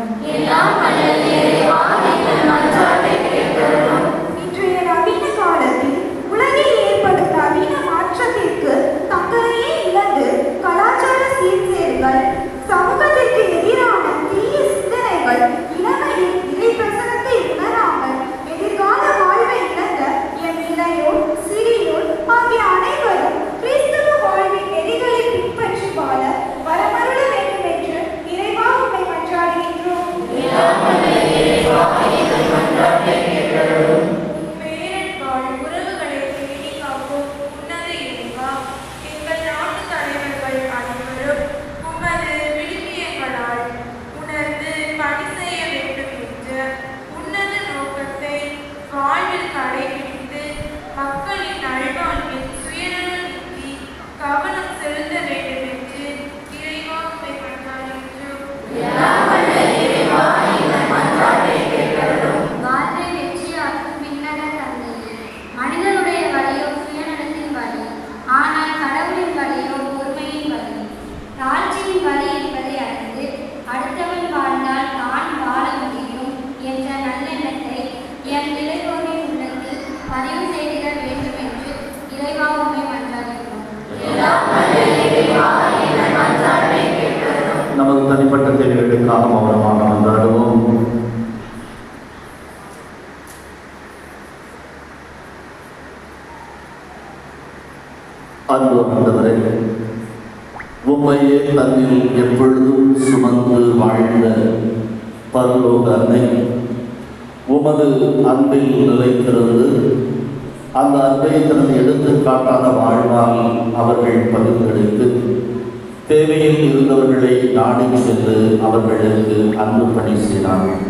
இன்றைய நவீன காலத்தில் உலகில் ஏற்படும் நவீன மாற்றத்திற்கு தங்களையே இழந்து கலாச்சார சீர்கேடுகள், சமூகத்திற்கு எதிரான தீய சிந்தனைகள், இளமையில் இறை பிரசனத்தை உணராமல் எதிர்கால வாழ்வை இழந்த என் இளையோர், சிறியோர் ஆகிய அனைவரும் கிறிஸ்தவ வாழ்வின் நெறிகளை பின்பற்றி வாழ வரமருள வேண்டும் என்று இறைவா உம்மை மன்றாடுகின்றோம். உறவுகளை பேணி காக்கும் உன்னத இறைவா, எங்கள் நாட்டு தலைவர்கள் அனைவரும் உமது விழுமியங்களால் உணர்ந்து பணி செய்ய வேண்டும் என்ற உன்னத நோக்கத்தை வாழ்வில் கடைபிடித்து மக்களின் நல்வாழ்வில் சுயநலம் நீக்கி கவனம் செலுத்த வேண்டும் என்று இறைவா உம்மை மன்றாடுகின்றோம். வாழ்வை வெற்றியாக்கும் விண்ணக தந்தையே, மனிதனுடைய வழியோ சுயநலத்தின் வழி, ஆனால் கடவுளின் வழியோ பொறுமையின் வழி. தாழ்ச்சியின் வழி என்பதை அறிந்து அடுத்தவன் வாழ்ந்தால் தான் வாழ முடியும் என்ற நல்லெண்ணத்தை என் இளையோரின் உள்ளத்தில் பதிவு செய்திட வேண்டும் என்று இறைவா உம்மை மன்றாடுகிறோம். நமது தனிப்பட்ட தேவைகளுக்காக மௌனமாக மன்றாடுவோம். அன்பு ஆண்டவரே, உம்மையே தன்னில் எப்பொழுதும் சுமந்து வாழ்ந்த பரலோக அன்னை உமது அன்பில் நிலைத்திருந்து அந்த அன்பை தனது எடுத்துக்காட்டான வாழ்வால் அவர்கள் பகிர்ந்தெடுத்து தேவையில் இருந்தவர்களை நாடி சென்று அவர்களுக்கு அன்பு பணி செய்தார்கள்.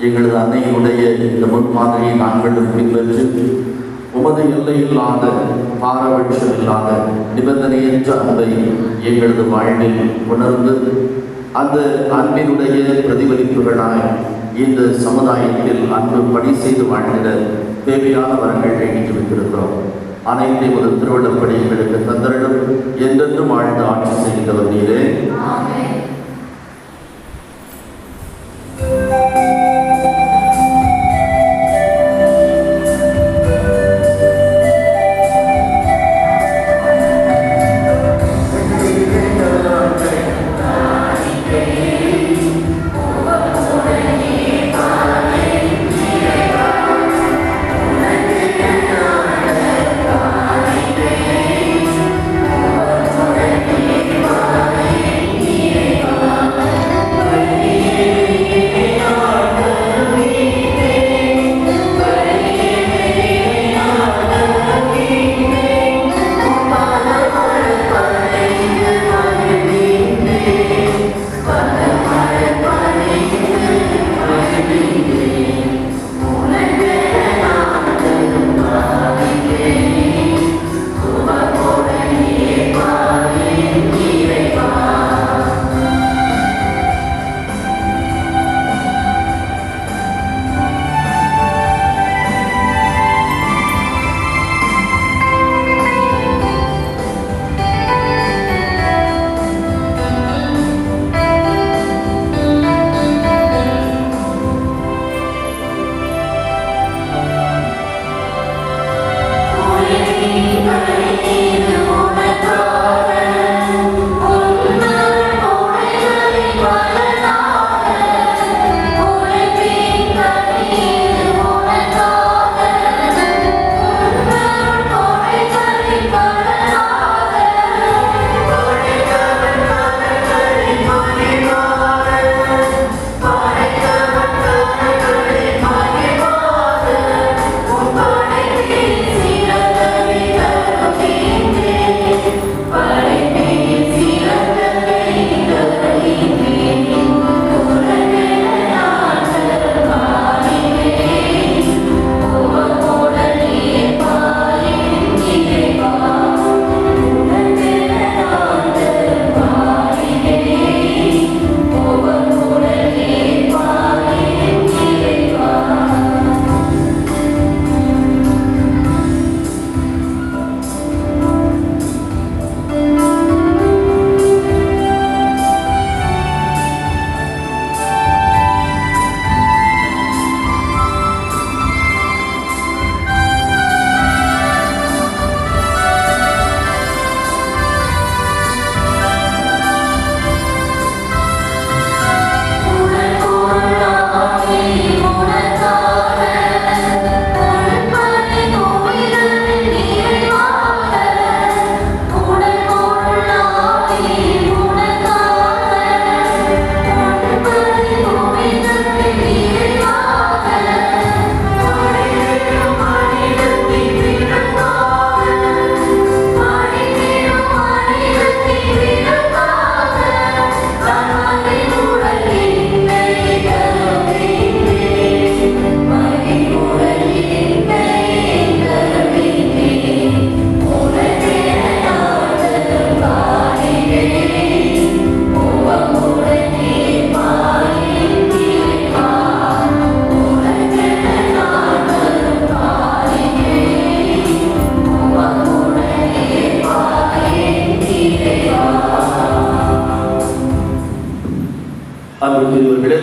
எங்களது அன்னையினுடைய இந்த முன்மாதிரியை நாங்களும் பின்பற்றி உமது எல்லையில்லாத பாரபட்சமில்லாத நிபந்தனையற்ற அன்பை எங்களது வாழ்வில் உணர்ந்து அந்த அன்பினுடைய பிரதிபலிப்புகளாய் இந்த சமுதாயத்தில் அன்பு பணி செய்து வாழ்ந்திட தேவையான வரங்கள் எண்ணிட்டு வைத்திருக்கிறோம். அனைத்தையும் ஒரு திருவிழப்படி எங்களுக்கு தந்தரிடம் என்றென்றும் வாழ்ந்து ஆட்சி செய்கின்றவர் நீரே. Amen.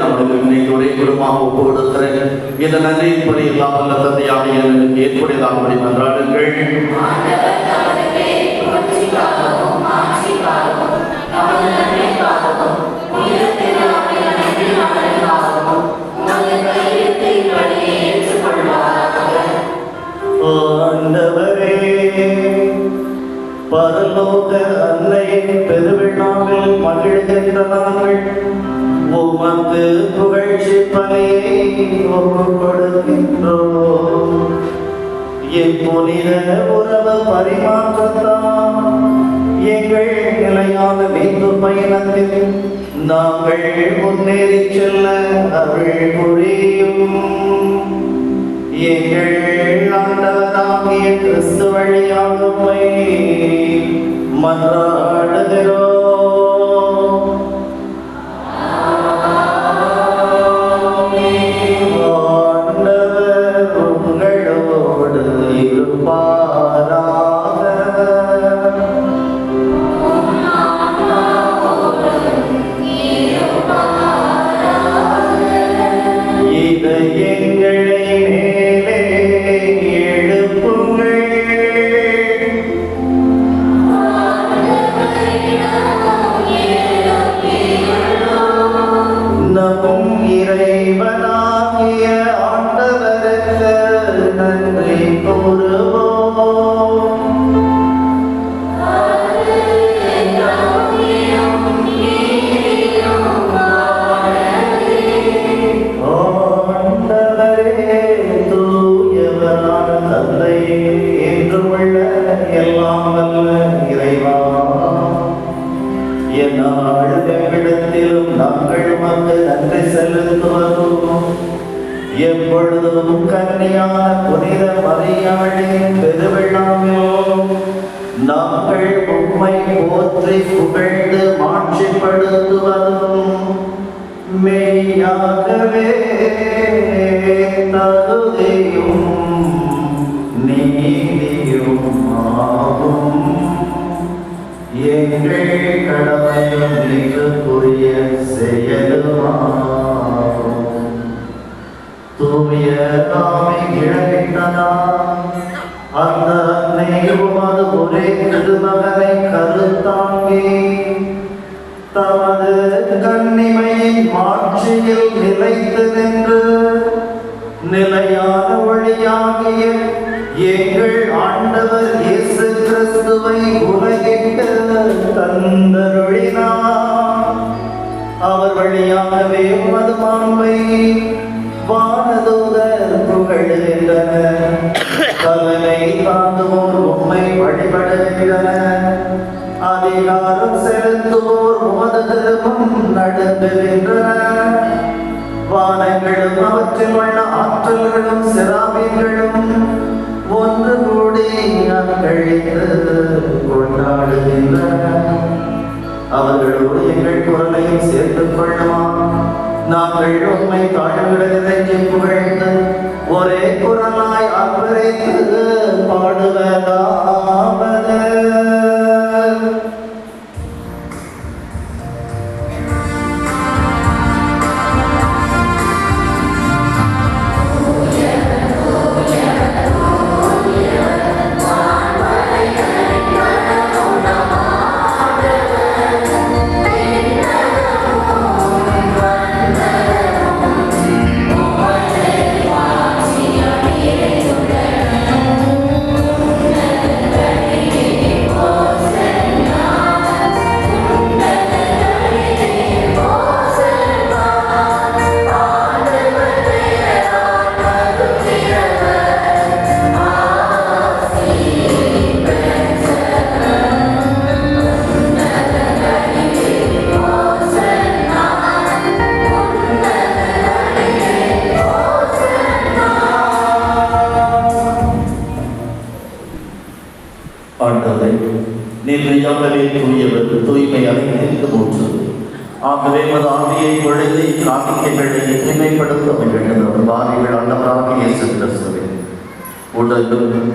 நம்மளுக்கு இன்னைக்கு ஒரே குடும்பமாக ஒப்பு கொடுக்கிறேன். இந்த நன்றியின் படி எல்லாம் வல்ல தந்தையாக எனக்கு ஏற்புடையதாக படி மன்றாடுங்கள். ஆண்டவரே, பரலோக அன்னையின் பெருவிழாவில் மகிழ்கின்ற நாங்கள் உமக்கு புகழ்ச்சி பணியை ஒப்புக் கொடுக்கின்றோம். இப்புனித உறவு பரிமாற்றத்தான் எங்கள் நிலையான மீட்பு பயணத்தில் நாங்கள் முன்னேறி செல்ல அருள் புரியும். எங்கள் ஆண்டவராகிய கிறிஸ்து வழியாக உம்மை மன்றாடுகிறோம். ஆண்டவர் உங்களோடு இருப்பாராக. இது எங்களை இறைவனாகிய ஆண்டவருக்கு நன்றி கூறுவோம். ஆண்டவரே, தூயவரான தந்தையே, என்றுமுள்ள எல்லாம் வல்ல இறைவா, எந்நாளிடத்திலும் நாங்கள் உமக்கு நன்றி செலுத்துவதும் எப்பொழுதும் கன்னியான புனித மரியாளின் பெருவிழாவிலும் நாங்கள் உம்மை போற்றி புகழ்ந்து மாட்சிப்படுத்துவதும் மெய்யாகவே தகுதியும் நீதியும் ஆகும். எங்கள் கடமையும் நீக்குரிய செயலுமாகும். தூய தாமை இழகின்றனாம் அந்த அன்னை உமது ஒரே திருமகனை கருத்தாங்கி தமது கன்னிமையின் மாட்சியில் நிலைத்து நின்று நிலையான வழியாகிய எங்கள் ஆண்டவர் இயேசு கிறிஸ்துவை உலகிற்கு தந்தருளினார். அவர் வழியாகவே உமது மாண்பை வானதூதர் புகழுகின்றனர். தலைமை தாங்குவோர் உம்மை வழிபடுகின்றனர். அதிகாரம் செலுத்துவோர் உமது திருமுன் நடுங்குகின்றனர். வானங்களும் அவற்றில் உள்ள ஆற்றல்களும் செராபீன்களும் ஒன்று கூடி அங்கழித்து கொண்டாடுகின்றனர். அவர்களோடு எங்கள் குரலையும் சேர்த்துக் கொள்ளுவோம். நாங்கள் உண்மை தாழ்வுகளை புகழ்ந்து ஒரே குரலாய் அவ்வரைத்து பாடுவதாவது. தூய்மை அனைத்து போன்றது. ஆகவே மது ஆவியை பொழுது காணிக்கைகளை தூய்மைப்படுத்த வேண்டும். பாவிகள் ஆண்டவராக இயேசு கிறிஸ்துவே உடலும்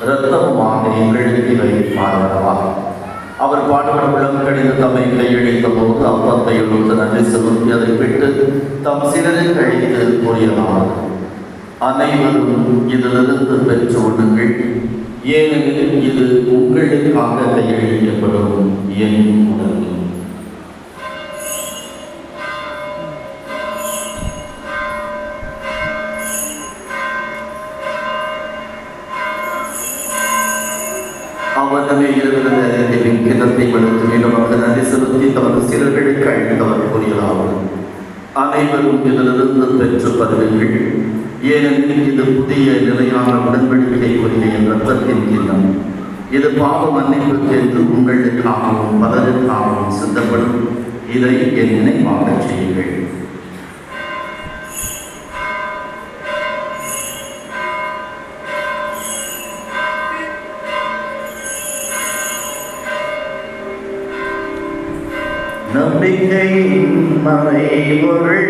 இரத்தமுமாக எங்களுக்கு வைப்பார்களா. அவர் பாடுபடும் கடிந்து தம்மை கையளித்த போது அப்பத்தை எழுத்து நன்றி செலுத்தி அதை விட்டு தம் சிலரில் கழித்து கூறினார், அனைவரும் இதிலிருந்து பெற்று உண்ணுங்கள், ஏனெனில் இது உங்களுக்காக கையளிக்கப்படும் என் உடல். அவனமே இருக்கிற நேரத்தில் கிணத்தை வளர்த்து மீண்டும் அவர் நன்றி செலுத்தி தமது சிலர்களுக்கு அழித்தவர் கூறியதாவது, அனைவரும் இதிலிருந்து பெற்று பருவங்கள், ஏனெனில் இது புதிய நிலையான உடன்படிக்கைக்குரிய என் ரத்தத்தின் கிண்ணம். இது பாவ மன்னிப்புக்கு என்று உங்களுக்காகவும் பலருக்காகவும் சித்தப்படும். இதை என் நினைவாக செய்யுங்கள். நம்பிக்கையின் மறைபொருள்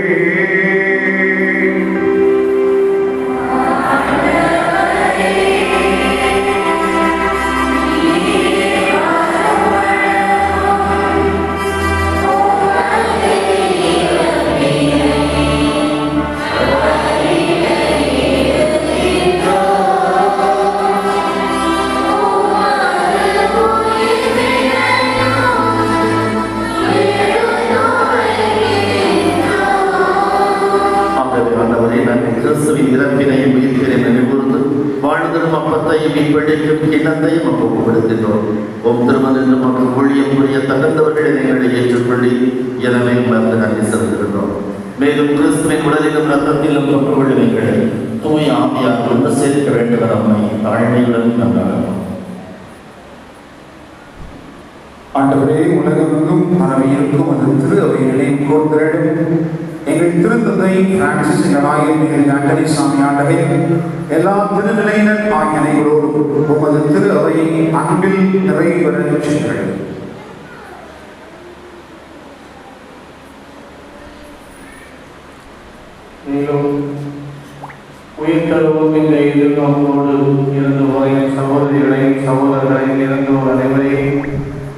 கிறிஸ்துவின் இறப்பினையும் உயிர்ப்பினையும் நினைவுகூர்ந்து வாழ்தலும் அப்பத்தையும் இப்படிக்கும் கிண்ணத்தையும் ஒப்புக்கொடுக்கின்றோம். திருமணம் மக்கள் ஊழியம் புரிய தகுந்தவர்களை எங்களை ஏற்றுக்கொள்ளி எனவே உணர்ந்து நன்றி செலுத்துகின்றோம். மேலும் கிறிஸ்துவின் உடலிலும் ரத்தத்திலும் பங்குகொள்ளுவீங்களை தூய் ஆவியார் கொண்டு சேர்க்க வேண்டும் என நம்மை தாழ்மையுடன் நன்றாகும். ஆண்டவரே, உலகமெங்கும் பரவியிருக்கும் அந்த திரு அவை நினைவு கூர்ந்திடும் எங்கள் திருத்தந்தை பிரான்சிஸ் நாயகன் ஆண்டனி சாமி ஆண்டவை எல்லா திருநிலையினர் ஆகியனைகளோடு உமது திரு அவையை அன்பில் நிறைவேறச் செய்கிறது. மேலும் உயிர்த்தளவும் இந்த எதிர்நோக்கோடு இருந்து போயும் சகோதரிகளையும் சகோதரர்களையும் இறந்தோர் அனைவரையும்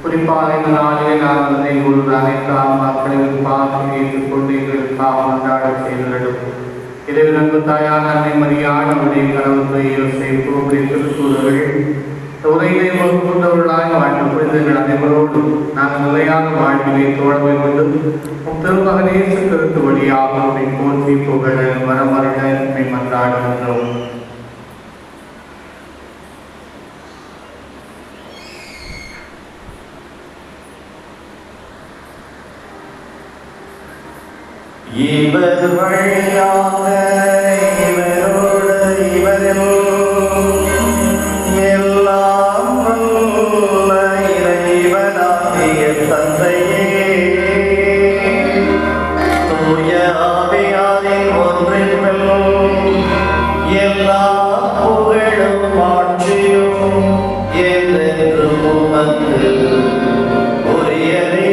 குறிப்பாக இந்த நாளிலே நான் ஒரு அனைத்து ஆன்மாக்களையும் பார்த்து ஏற்றுக்கொண்டு எங்களுக்காக கொண்டாட செய்துள்ளோம். இதை நன்பு தாயான அன்னை மரியாதை நம்முடைய கடவுளை யோசிப்பு திருச்சூழல்கள் உரையிலே கொண்டவர்களாக வாழ்ந்த புரிதல்கள் அனைவரோடும் நாங்கள் நிலையான வாழ்வினை தோழமை கொண்டு திருமகனேசு கருத்து வழியாக போற்றி புகழ மரமருடமை மன்றாடுகின்றோம். இவர் வழியாக இவரோடு இவரில் எல்லாம் வல்ல இறைவனாகிய தந்தையே, தூய ஆவியாரின் ஒன்றில் எல்லா புகழும் ஆட்சியும் என்றென்றும் உமக்கு உரியதே.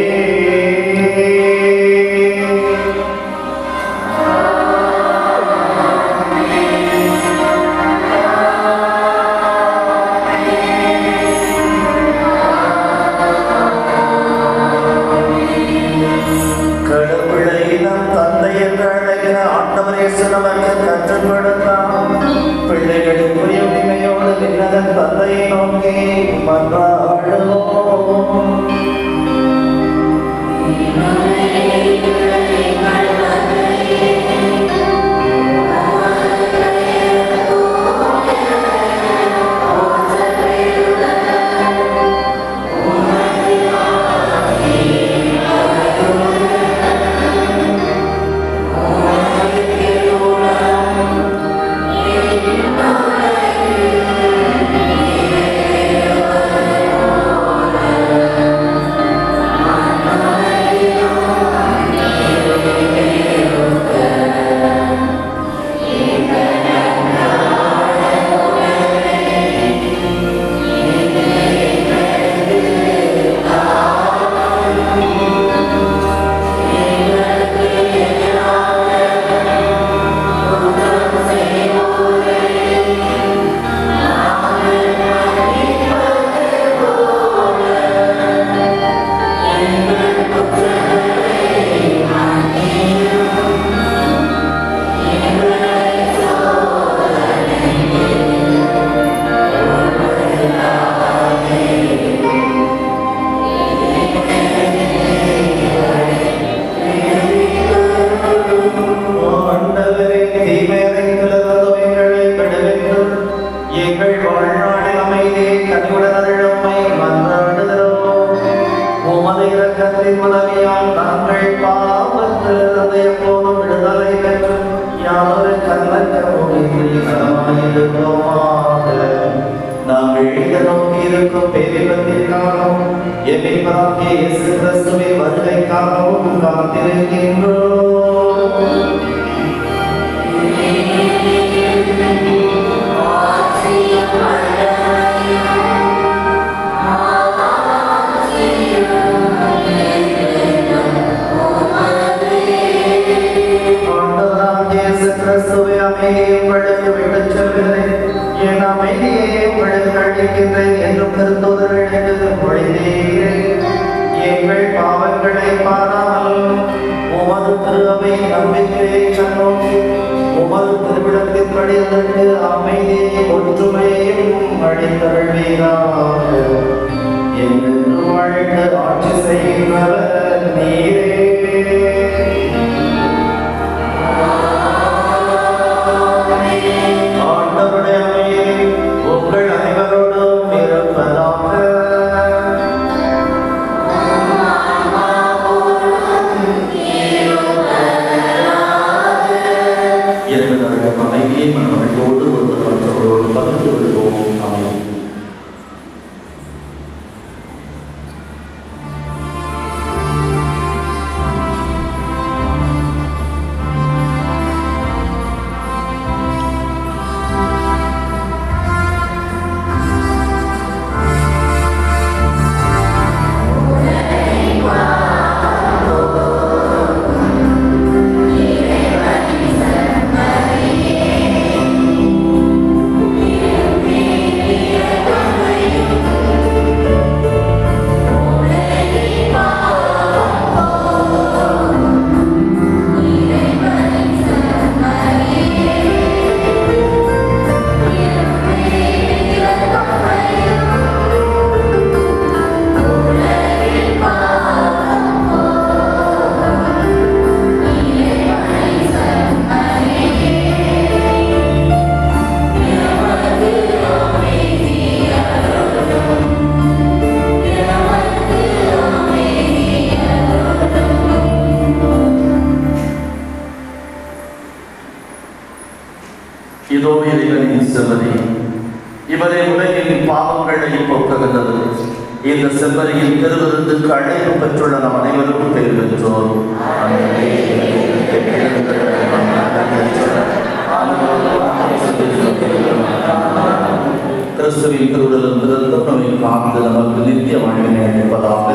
இரக்கத்தின் உதவியால் நாங்கள் பாவத்திலிருந்து எப்போதும் விடுதலை பெற்று யாவரு கல்லற்றோமாக நாங்கள் நோக்கி இருக்கும் பேரிபத்திற்காகவும் எதிர்பார்க்கிய இயேசு கிறிஸ்துவின் வருகைக்காகவும் காத்திருக்கின்றோம். என் அமைதியை உங்களுக்கு அளிக்கின்றேன் என்றும் திருத்தூதர்களுக்கு மொழிந்தீரேன். எங்கள் பாவங்களை பாராமல் உமது திருவை நம்பிக்கையை கண்ணோக்கி உமது திருவிடத்தின்படி அதற்கு அமைதியை ஒற்றுமையையும் அளித்தருள்வீராக. என்று வாழ்ந்து ஆட்சி செய்கிறவர் நீரே. உங்கள் அனைவரோடும் இருப்பதாக. என்பதற்கு அமைதியை மனமோடு ஒருவர் மற்றவரோடு பகிர்ந்து கொள்வோம். அமைதி. இதோ இறைவனின் செம்மறி, இவரே உலகின் பாவங்களை போக்குகின்றது. இந்த செம்மறியின் திருவிருந்துக்கு அழைப்பு பெற்றுள்ள நம் அனைவருக்கும் தெரிவிக்கின்றோம். கிறிஸ்துவின் திருவுடலும் திறந்த நம்மை காத்து நமக்கு நித்திய வாழ்வினை அளிப்பதாக.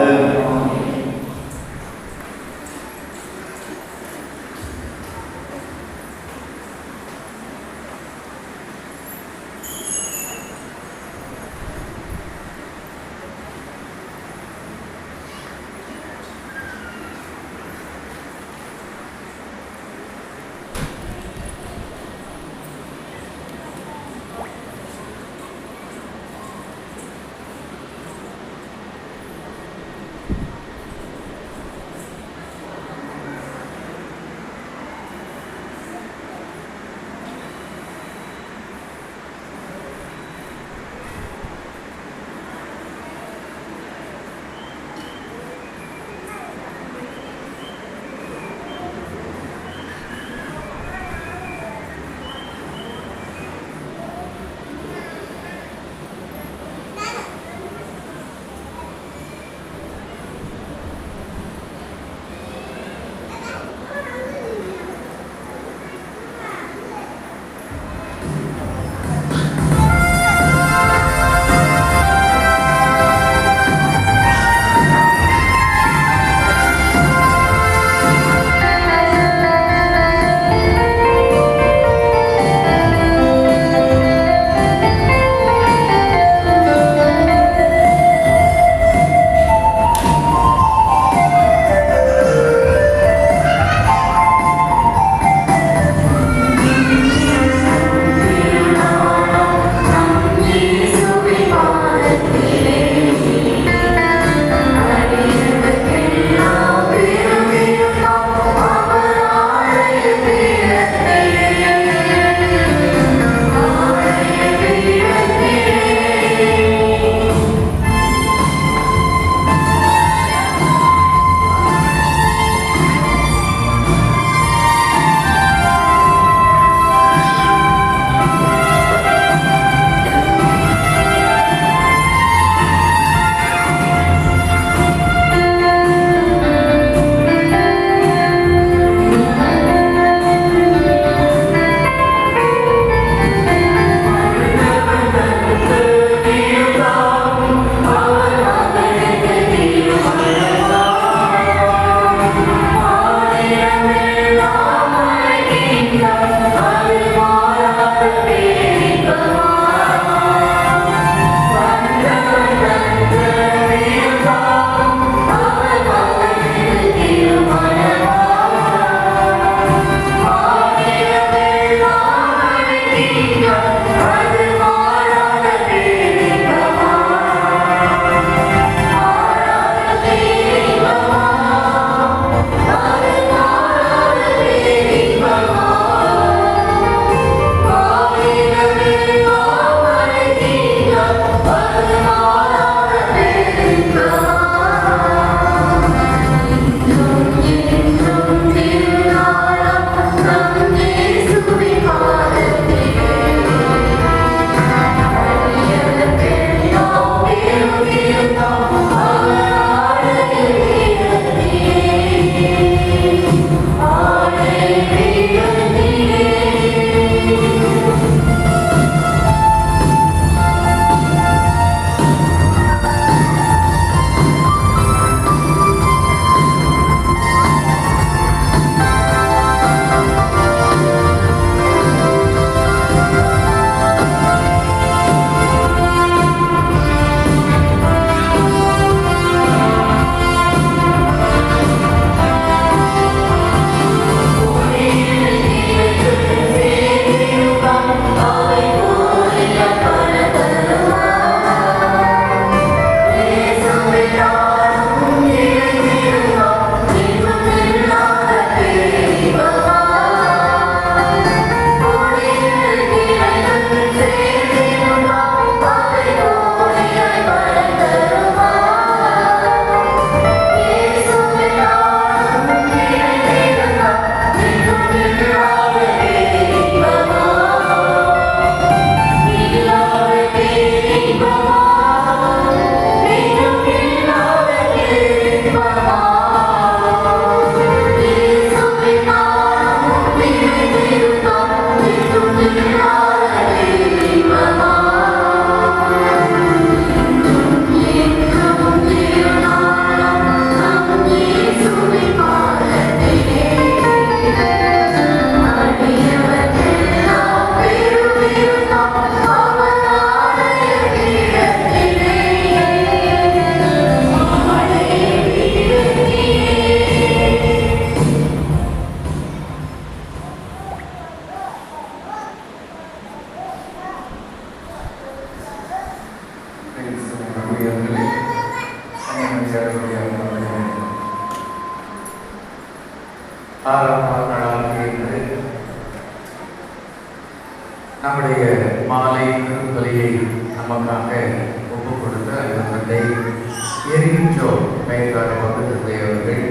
ஆறாம் நாளாக இன்று நம்முடைய மாலை திருப்பலியை நமக்காக ஒப்புக் கொடுத்த அந்த தந்தை எரிஞ்சோ கைகார பகுதி அவர்கள்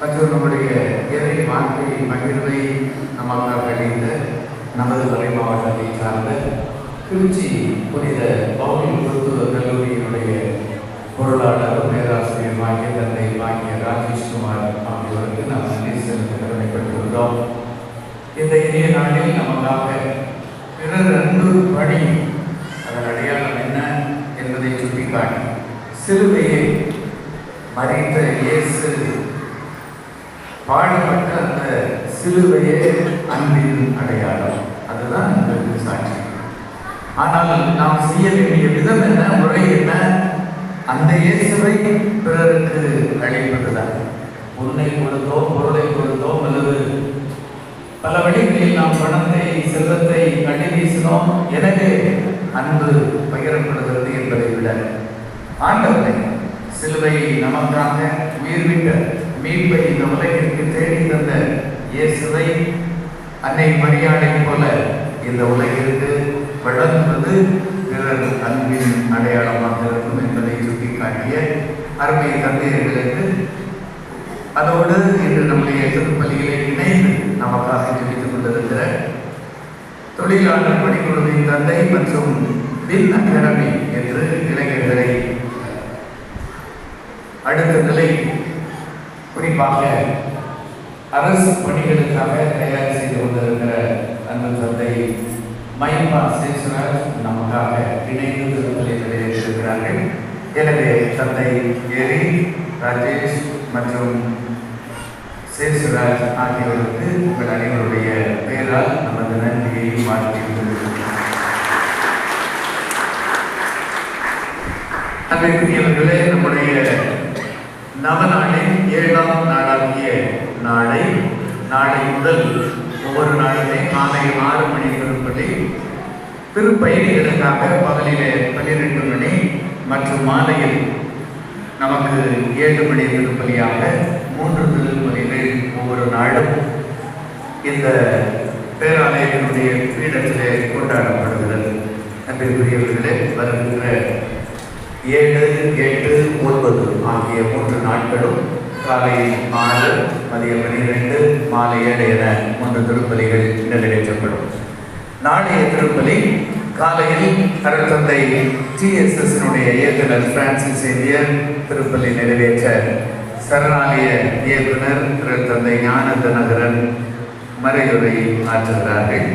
மற்றும் நம்முடைய இறை வார்த்தை பகிர்வை நமக்காக அளித்த நமது மறை மாவட்டத்தை சார்ந்த திருச்சி புனித பவுனி மருத்துவ கல்லூரியினுடைய பொருளாளர் பேராசிரியர் வாங்கிய தந்தை வாங்கிய ராஜேஷ்குமார் ஆகியோருக்கு நாம் நன்றி செலுத்த கடமைப்பட்டிருக்கிறோம். இந்த இனிய நாளில் நமக்காக பிறர் அன்பு பணி அதன் அடையாளம் என்ன என்பதை சுட்டிக்காட்டி சிலுவையை மறித்த இயேசு பாடுபட்ட அந்த சிலுவையே அன்பின் அடையாளம், அதுதான் எங்களுக்கு சாட்சி. ஆனால் நாம் செய்ய வேண்டிய விதம் என்ன, முறை என்ன? அந்த இயேசுவை பிறருக்கு அளிப்பதுதான். பொன்னை கொடுத்தோம், பொருளை கொடுத்தோம், அல்லது பல வழிகளில் நாம் பணத்தை செல்வத்தை அள்ளி வீசினோம், எனவே அன்பு பகிரப்படுகிறது என்பதை விட ஆண்டவரை சிலுவை நமக்காக உயிர்விட்ட மீட்பை இந்த உலகிற்கு தேடி தந்த இயேசுவை அன்னை மரியாதை போல இந்த உலகிற்கு வழங்குவது பிறர் அன்பின் அடையாளமாக இருக்கும் என்பதை சுட்டிக்காட்டிய அருமை தந்தையர்களுக்கு, அதோடு இன்று நம்முடைய திருப்பலிகளை இணைந்து நமக்காக ஜெபித்துக் கொண்டிருக்கிற தொழிலாளர் பணிக்குழுவின் தந்தை மற்றும் பின் அகாடமி என்று இளைஞர்களை அடுத்த நிலை குறிப்பாக அரசு பணிகளுக்காக தயார் செய்து கொண்டிருக்கிற அந்த தந்தை மைபா சேசுராஜ் நமக்காக இணைந்து திருப்பலி நிறைவேற்றிருக்கிறார்கள். எனவே தந்தை ஏரி ராஜேஷ் மற்றும் சேசுராஜ் ஆகியோருக்கு உங்கள் அனைவருடைய பெயரால் நமது நன்றியை வாழ்த்தியிருக்கிறோம். அன்றைக்குரியவர்களே, நம்முடைய நவநாளின் 7ஆம் நாளாகிய நாளை முதல் ஒவ்வொரு நாளுமே காலை 6 மணி திருப்பலி, திருப்பயணிகளுக்காக பகலிலே 12 மணி மற்றும் மாலையில் நமக்கு 7 மணி திருப்பலியாக 3 திருப்பலிகள் ஒவ்வொரு நாளும் இந்த பேராலயத்தினுடைய பீடத்திலே கொண்டாடப்படுகிறது. அன்றைக்குரியவர்களே, வருகின்ற 7, 8, 9 ஆகிய 3 நாட்களும் காலை 6, மதியம் 12, மாலை 7 என 3 திருப்பலிகள் நிறைவேற்றப்படும். நாளைய திருப்பலி காலையில் அருட்தந்தை TSS-னுடைய இயக்குனர் பிரான்சிஸ் சேவியர் திருப்பலி நிறைவேற்ற சரணாலய இயக்குனர் அருட்தந்தை ஞானதனகரன் மறையுரை ஆற்றுகிறார்கள்.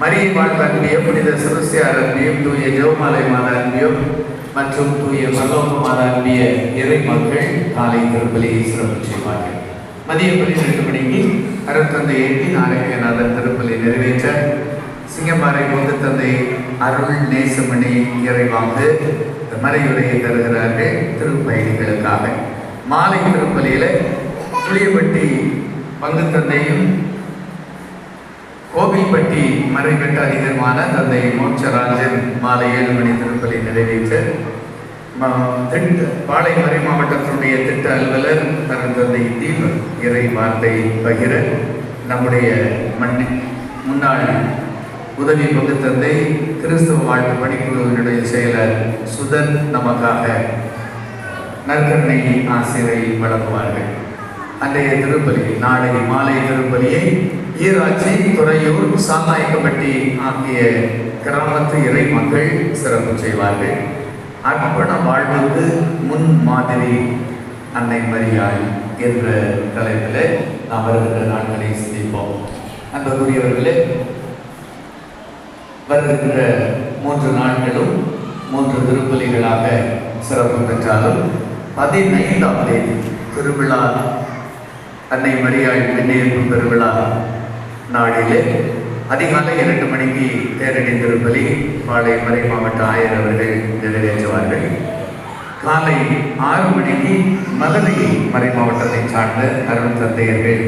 மரியை வாழ்வு அன்பியம், புனித செபஸ்தியார் அன்பியம், தூய ஜெபமாலை மாத அன்பியம் மற்றும் தூய பரலோக மாத அன்பிய இறை மக்கள் காலை திருப்பலியை சிறப்பு செய்வார்கள். மதியம் 12 மணிக்கு அருட்தந்தை ஏற்றி நாராயணநாதன் திருப்பலி நிறைவேற்ற சிங்கம்பாறை பொது தந்தை அருள் நேசமணி இறைவாங்கு மறையுரையை தருகிறார்கள் திருப்பயணிகளுக்காக. மாலை திருப்பலியில புளியப்பட்டி பங்கு தந்தையும் கோவில்பட்டி மறைவெட்ட அதிகமான தந்தை மோட்சராஜன் மாலை 7 மணி திருப்பலி நிறைவேற்ற பாளை மறை மாவட்டத்தினுடைய திட்ட அலுவலர் தந்தை தீபக் இறை வார்த்தை பகிர நம்முடைய முன்னாள் உதவி பங்கு தந்தை கிறிஸ்தவ வாழ்வு பணிக்குழுவினுடைய செயலர் சுதன் நமக்காக நற்கருணை ஆசிரியை வழங்குவார்கள். அன்றைய திருப்பலி நாளை மாலை திருப்பலியை ஈராட்சி, துறையூர், சாந்தாயக்கப்பட்டி ஆகிய கிராமத்து இறை மக்கள் சிறப்பு செய்வார்கள். அர்ப்பண வாழ்வுக்கு முன் மாதிரி அன்னை மரியாள் என்ற தலைப்பில் நாம் வருகின்ற நாட்களை சிந்திப்போம். அன்புக்குரியவர்களே, வருகின்ற 3 நாட்களும் 3 திருப்பலிகளாக சிறப்பு பெற்றாலும் 15ஆம் தேதி திருவிழா அன்னை மரியாள் விண்ணேற்பு பெருவிழா நாளிலே அதிகாலை 2 மணிக்கு தேரடி திருப்பலி பாளை மறை மாவட்ட ஆயர் அவர்கள் நிறைவேற்றுவார்கள். காலை 6 மணிக்கு மதுரை மறை மாவட்டத்தை சார்ந்த அருள் தந்தையர்கள்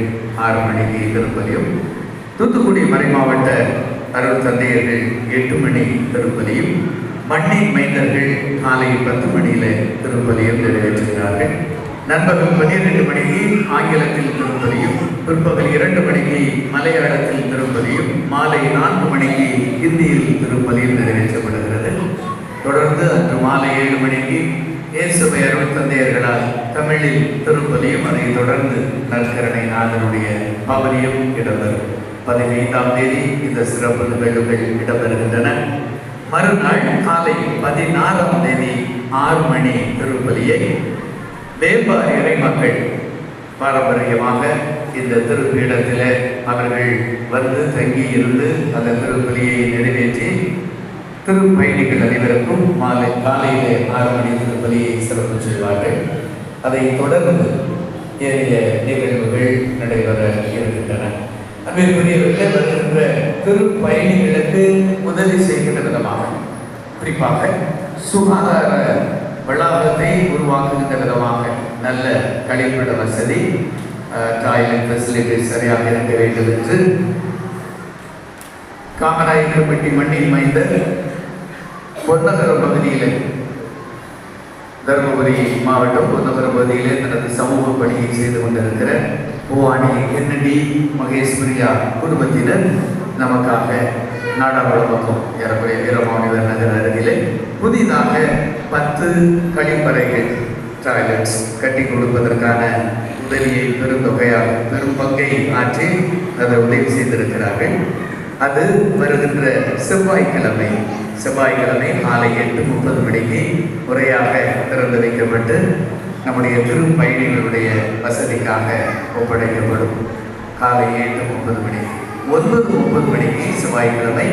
6 மணிக்கு திருப்பலியும், தூத்துக்குடி மறை மாவட்ட அருள் தந்தையர்கள் 8 மணி திருப்பலியும், மண்ணின் மைந்தர்கள் காலை 10 மணியில திருப்பலியும் நிறைவேற்றுகிறார்கள். நண்பகல் 12 மணிக்கு ஆங்கிலத்தில் திருப்பலியும், பிற்பகல் 2 மணிக்கு மலையாளத்தில் திருப்பலியும், மாலை 4 மணிக்கு ஹிந்தியில் திருப்பலியும் நிறைவேற்றப்படுகிறது. தொடர்ந்து அன்று மாலை 7 மணிக்கு இயேசுவை அருள் தந்தையர்களால் தமிழில் திருப்பலியும், அதை தொடர்ந்து நற்கரணை நாதனுடைய பவனியும் இடம்பெறும். 15ஆம் தேதி இந்த சிறப்பு நிகழ்வுகள் இடம்பெறுகின்றன. மறுநாள் காலை 16ஆம் தேதி 6 மணி திருப்பலியை வேப்பார் இறை மக்கள் பாரம்பரியமாக இந்த திருப்பீடத்தில் அவர்கள் வந்து தங்கி இருந்து அந்த திருப்பலியை நிறைவேற்றி திருப்பயணிகள் அனைவருக்கும் காலையிலே 6 மணி திருப்பலியை சிறப்பு செய்வார்கள். அதை தொடர்ந்து ஏறிய நிகழ்வுகள் நடைபெற இருக்கின்றன. அன்பிற்குரியவர்களே, வருகின்ற திருப்பயணிகளுக்கு உதவி செய்கின்ற விதமாக, குறிப்பாக சுகாதார வளாகத்தை உருவாக்குகின்ற விதமாக நல்ல கழிப்பிட வசதி, டாய்லெட் ஃபெசிலிட்டிஸ் சரியாக இருக்க வேண்டும் என்று காமராயப்பட்டி மண்ணின் மைந்தர் பொன்னகரம் பகுதியில், தருமபுரி மாவட்டம் பொன்னகரம் பகுதியிலே தனது சமூக பணியை செய்து கொண்டிருக்கிற பூவாணி என்னடி மகேஸ்வரியா குடும்பத்தினர் நமக்காக நாடாளுமன்றம் ஏறக்குறைய வீரமாமுனிவர் நகர் அருகிலே புதிதாக 10 கழிப்பறைகள், டாய்லெட்ஸ் கட்டி கொடுப்பதற்கான உதவியை பெரும் பங்கை ஆற்றி அதை உதவி செய்திருக்கிறார்கள். அது வருகின்ற செவ்வாய்க்கிழமை காலை 8:30 மணிக்கு முறையாக திறந்து வைக்கப்பட்டு நம்முடைய திருப்பயணிகளுடைய வசதிக்காக ஒப்படைக்கப்படும். காலை 8:30 மணி 9:30 மணிக்கு செவ்வாய்க்கிழமை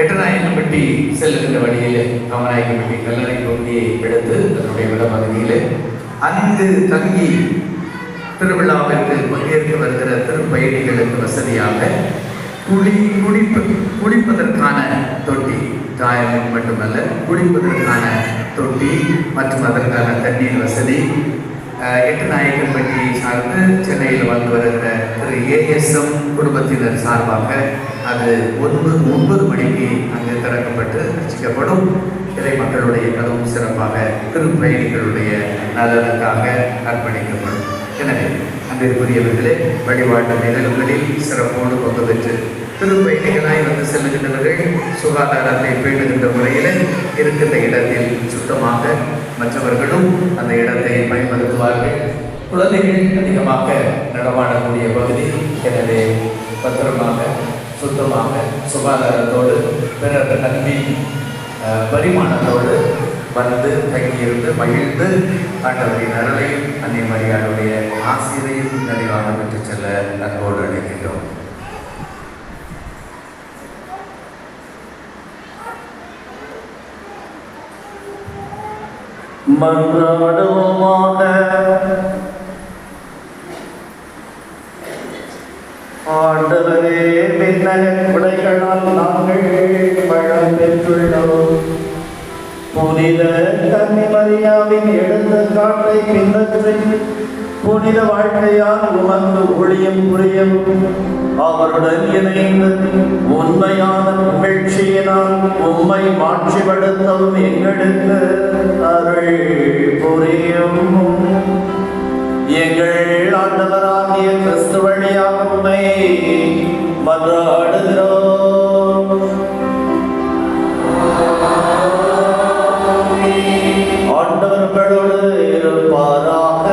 எட்டநாயக்கம்பட்டி செல்லுகின்ற வழியில் காமநாயக்கம்பட்டி கல்லணை பகுதியை எடுத்து அதனுடைய விடப்பகுதியில் அங்கு தங்கி திருவிழாவிற்கு பங்கேற்க வருகிற திருப்பயணிகளுக்கு வசதியாக குளிப்பதற்கான தொட்டி, டாய்லெட் மட்டுமல்ல, குளிப்பதற்கான தொட்டி மற்றும் அதற்கான தண்ணீர் வசதி எட்டநாயக்கம்பட்டியை சார்ந்து சென்னையில் வாழ்ந்து வருகிற திரு ஏஎஸ்எம் குடும்பத்தினர் சார்பாக அது 9 மணிக்கு அங்கு திறக்கப்பட்டு ரசிக்கப்படும். இறை மக்களுடைய கதவும் சிறப்பாக திருப்பயணிகளுடைய நலனுக்காக அர்ப்பணிக்கப்படும். எனவே அன்பிற்குரியவர்களே, வழிபாட்டு நிகழ்வுகளில் சிறப்போடு பங்கு பெற்று திருப்பயணிகளாய் வந்து செல்லுகின்றவர்கள் சுகாதாரத்தை பேணுகின்ற முறையில் இருக்கின்ற இடத்தில் சுத்தமாக மற்றவர்களும் அந்த இடத்தை பயன்படுத்துவார்கள். குழந்தைகள் அதிகமாக நடமாடக்கூடிய பகுதி, எனவே பத்திரமாக சுத்தமாக சுகாதாரத்தோடு பிறர் நன்பின் பரிமாணத்தோடு வந்து தங்கியிருந்து மகிழ்ந்து ஆண்டவரின் அருளையும் அன்னை மரியாளுடைய ஆசிரியையும் நிறைவாக பெற்று செல்ல அன்போடு அழைக்கின்றோம். மன்றாடுவோமாக. ஆண்டவரே, விண்ணக குடைகளால் நாங்கள் வளம் பெற்றுள்ளோம். புனித கன்னி மரியாவின் எடுத்துக்காட்டை பின்பற்றி புனித வாழ்க்கையால் உமக்கு ஊழியம் புரியவும் அவருடன் இணைந்து உண்மையான மகிழ்ச்சியினால் உம்மை மாட்சிப்படுத்தவும் எங்களுக்கு அருள் புரியும். எங்கள் ஆண்டவராகிய கிறிஸ்து வழியாக உம்மை மன்றாடுகிறோம். ஆண்டவர்களோடு இருப்பாராக.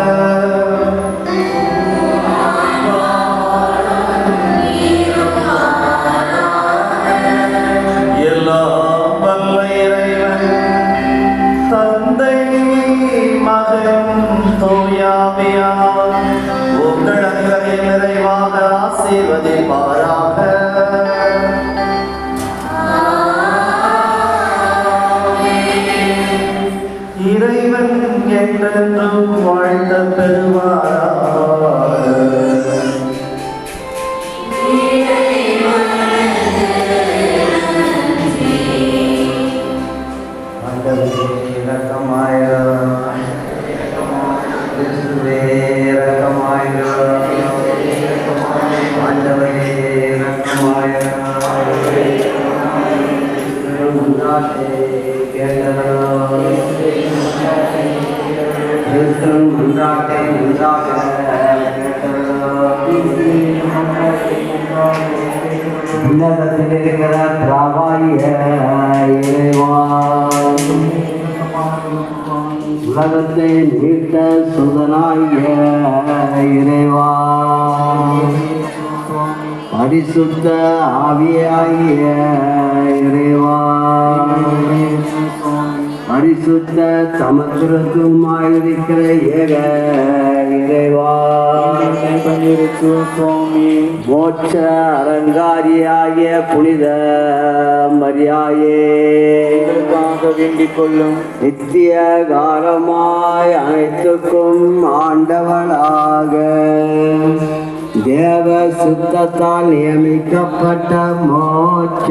எல்லாம் வல்ல இறைவன் தந்தை மகன் தூயாவியார் உங்கள் அங்கரை நிறைவாக ஆசீர்வதிப்பாராக. இறைவன் என்றென்றும் வாழ்த்த பெறுவாராக. ஆண்டவரே, மனுஷன் மன்றாட்டை நன்றாக உலகத்தில் இருக்கிற பிராவாய இறைவா, உலகத்தை மீட்ட சுதனாய இறைவா, பரிசுத்த ஆவியாகிய இறைவா, பரிசுத்த சமுத்திரத்துமாயிருக்கிற ஏக இறைவா, மோட்ச அலங்காரியாகிய புனித மரியாயே வேண்டிக் கொள்ளும் நித்திய காலமாய் அனைத்துக்கும் ஆண்டவளாக தேவ சுத்தத்தால் நியமிக்கப்பட்ட மோட்ச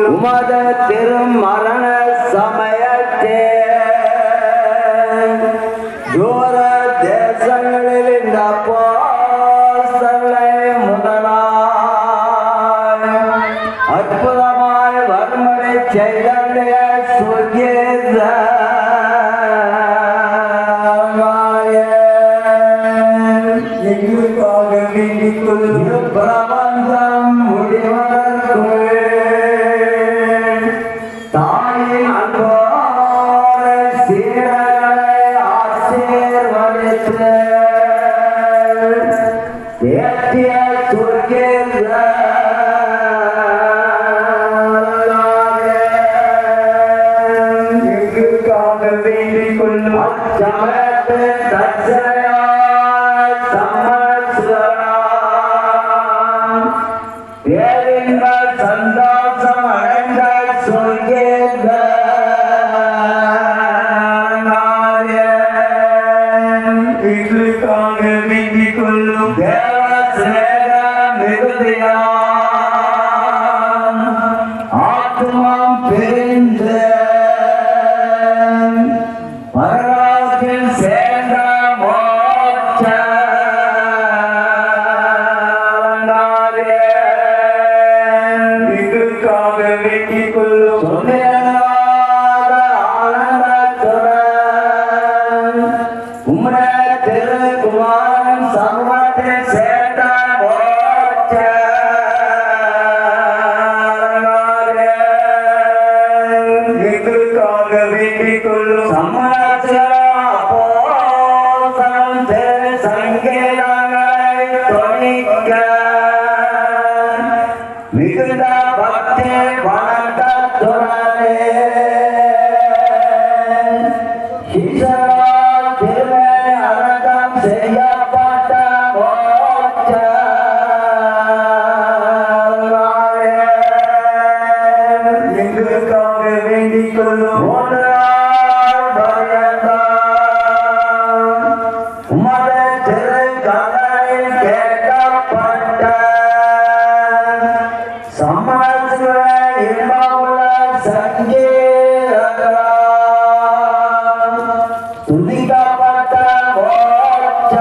உமத திருமரண சமயத்தே தூர தேசங்களில் இந்த அப்போஸ்தலரை முதலாய் அற்புதமாய் வறுமடை செய்தடைய எங்களுக்காக வேண்டிக் கொள்ளும் பிரபஞ்சம் முடிவதற்கு தாயின் அன்போட சீடர்களை ஆசீர்வதித்து ஏற்றிய துர்க்கின்ற எங்களுக்காக வேண்டிக் கொள்ளும் அச்சமயத்து தற்செயலாய் பேரின்ப சந்தோஷம் அடைந்த சொல்கின்ற எங்களுக்காக வேண்டிக் கொள்ளும் தேவ சிநேக மிகுதியாம் ஆத்மாம் பிரிந்து பரலோகத்தில் சேர்ந்த மோட்ச எங்களுக்காக வேண்டிக் கொள்ளும் ஆனந்தத்துடன் உம்முடைய திருக்குமாரன் சமூகத்தில் சேர்ந்த மோட்ச எங்களுக்காக வேண்டிக் கொள்ளும் சமாச்சாரம் அப்போஸ்தலன் திரு சங்கீதங்களை தொனிக்க மிகுந்த பக்தி வணக்கத்துடனே ஈஸ்வரால் திருமேனி அடக்கம் செய்யப்பட்ட மோட்ச எங்களுக்காக வேண்டிக் கொள்ளும் உமது திருக்கதையில் கேட்கப்பட்ட சமாஜ இன்பமுள்ள சங்கீதங்களால் துதிக்கப்பட்ட மோட்ச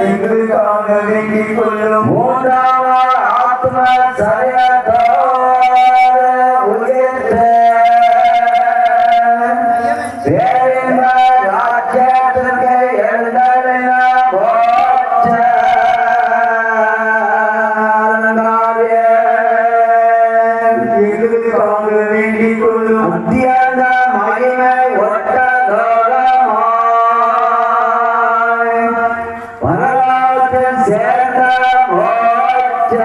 எங்களுக்காக வேண்டிக் கொள்ளும் மூன்றாவது ஆத்ம சரியத்தோடு உயிர்த்து பேரின்ப ராஜ்யத்திற்கு எழுந்தருளின மோட்ச எங்களுக்காக வேண்டிக் கொள்ளும் அத்தியந்த மகிமை ஒட்டதோடமாய் பரலோகத்தில் சேர்ந்த மோட்ச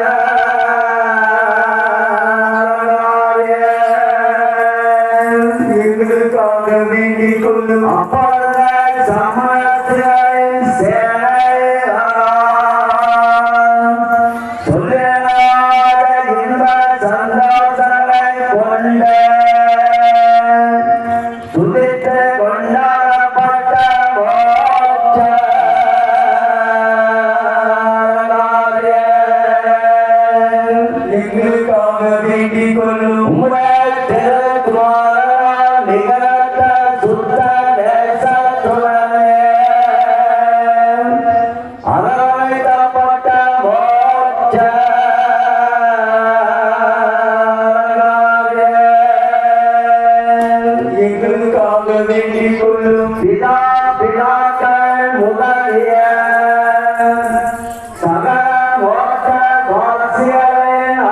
எங்களுக்காக வேண்டிக் கொள்ளும் அப்பொழுது சமயத்தின் சொல்லிடாத இன்ப சந்தோஷங்களை கொண்டு துதித்து கொண்டாடப்பட்ட மோட்ச எங்களுக்காக வேண்டிக் கொள்ளும் உம்முடைய திருக்குமாரன் நிகழத்த சுத்த தேசத்துடனே அரவணைக்கப்பட்ட மோட்ச எங்களுக்காக வேண்டிக் கொள்ளும் பிதாக்கள் முதலிய சகல மோட்ச வாசிகளின்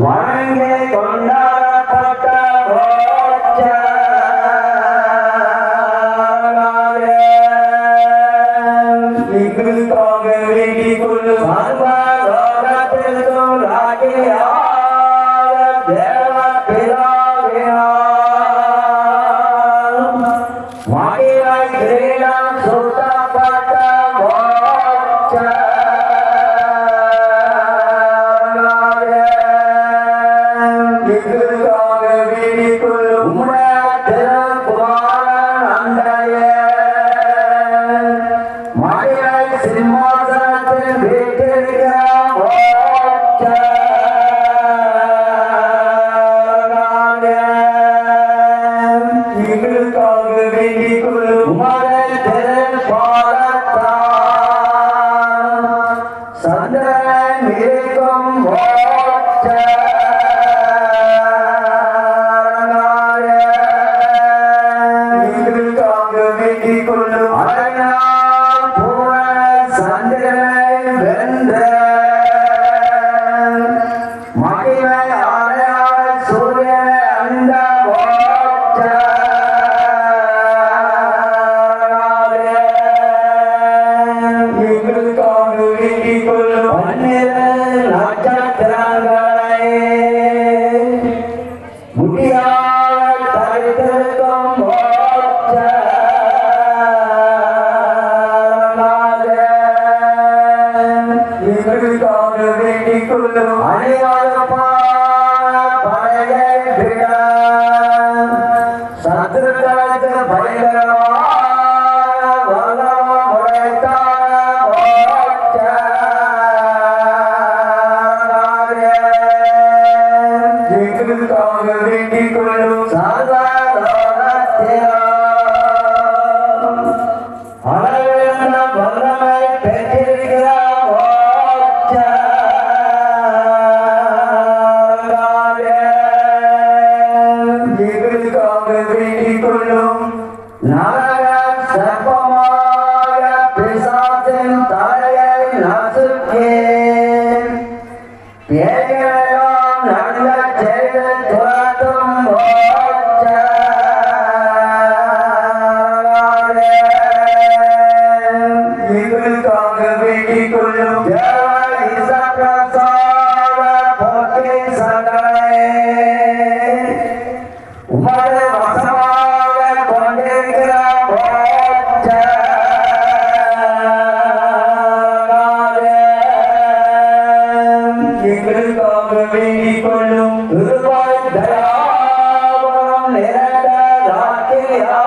வணங்கி கொண்டாடப்பட்ட மோட்ச எங்களுக்காக வேண்டிக் கொள்ளும் சர்வலோகத்திற்கும் ராஜியாக தேவ பிதாவினார் எங்களுக்காக வேண்டிக் கொள்ளும் உமது திருப்பாதத்தால் சந்திரன் இருக்கும் எங்களுக்காக வேண்டிக் கொள்ளும் சந்திரனை வென்ற மகிமையான சூரியனை அந்த எங்களுக்காக வேண்டிக் கொள்ளும் 12 நட்சத்திரங்களை முடியாத தரித்திருக்கும் எங்களுக்காக வேண்டிக் கொள்ளும் பழைய சத்துருக்களுக்கு பயங்கரமான எங்களுக்காக வேண்டிக் கொள்ளும் அளவிலான வல்லமை பெற்றிருக்கிற எங்களுக்காக வேண்டிக் கொள்ளும் நரக சர்ப்பமாக பிசாசின் தலையை நசுக்கி பேய்களெல்லாம் நடுங்கச் செய்து துரத்தும் எங்களுக்காக வேண்டிக் கொள்ளும் உமது வசமாக கொண்டிருக்கிற எங்களுக்காக வேண்டிக் கொள்ளும் தயாபரம் நிறைந்த ராத்திரியா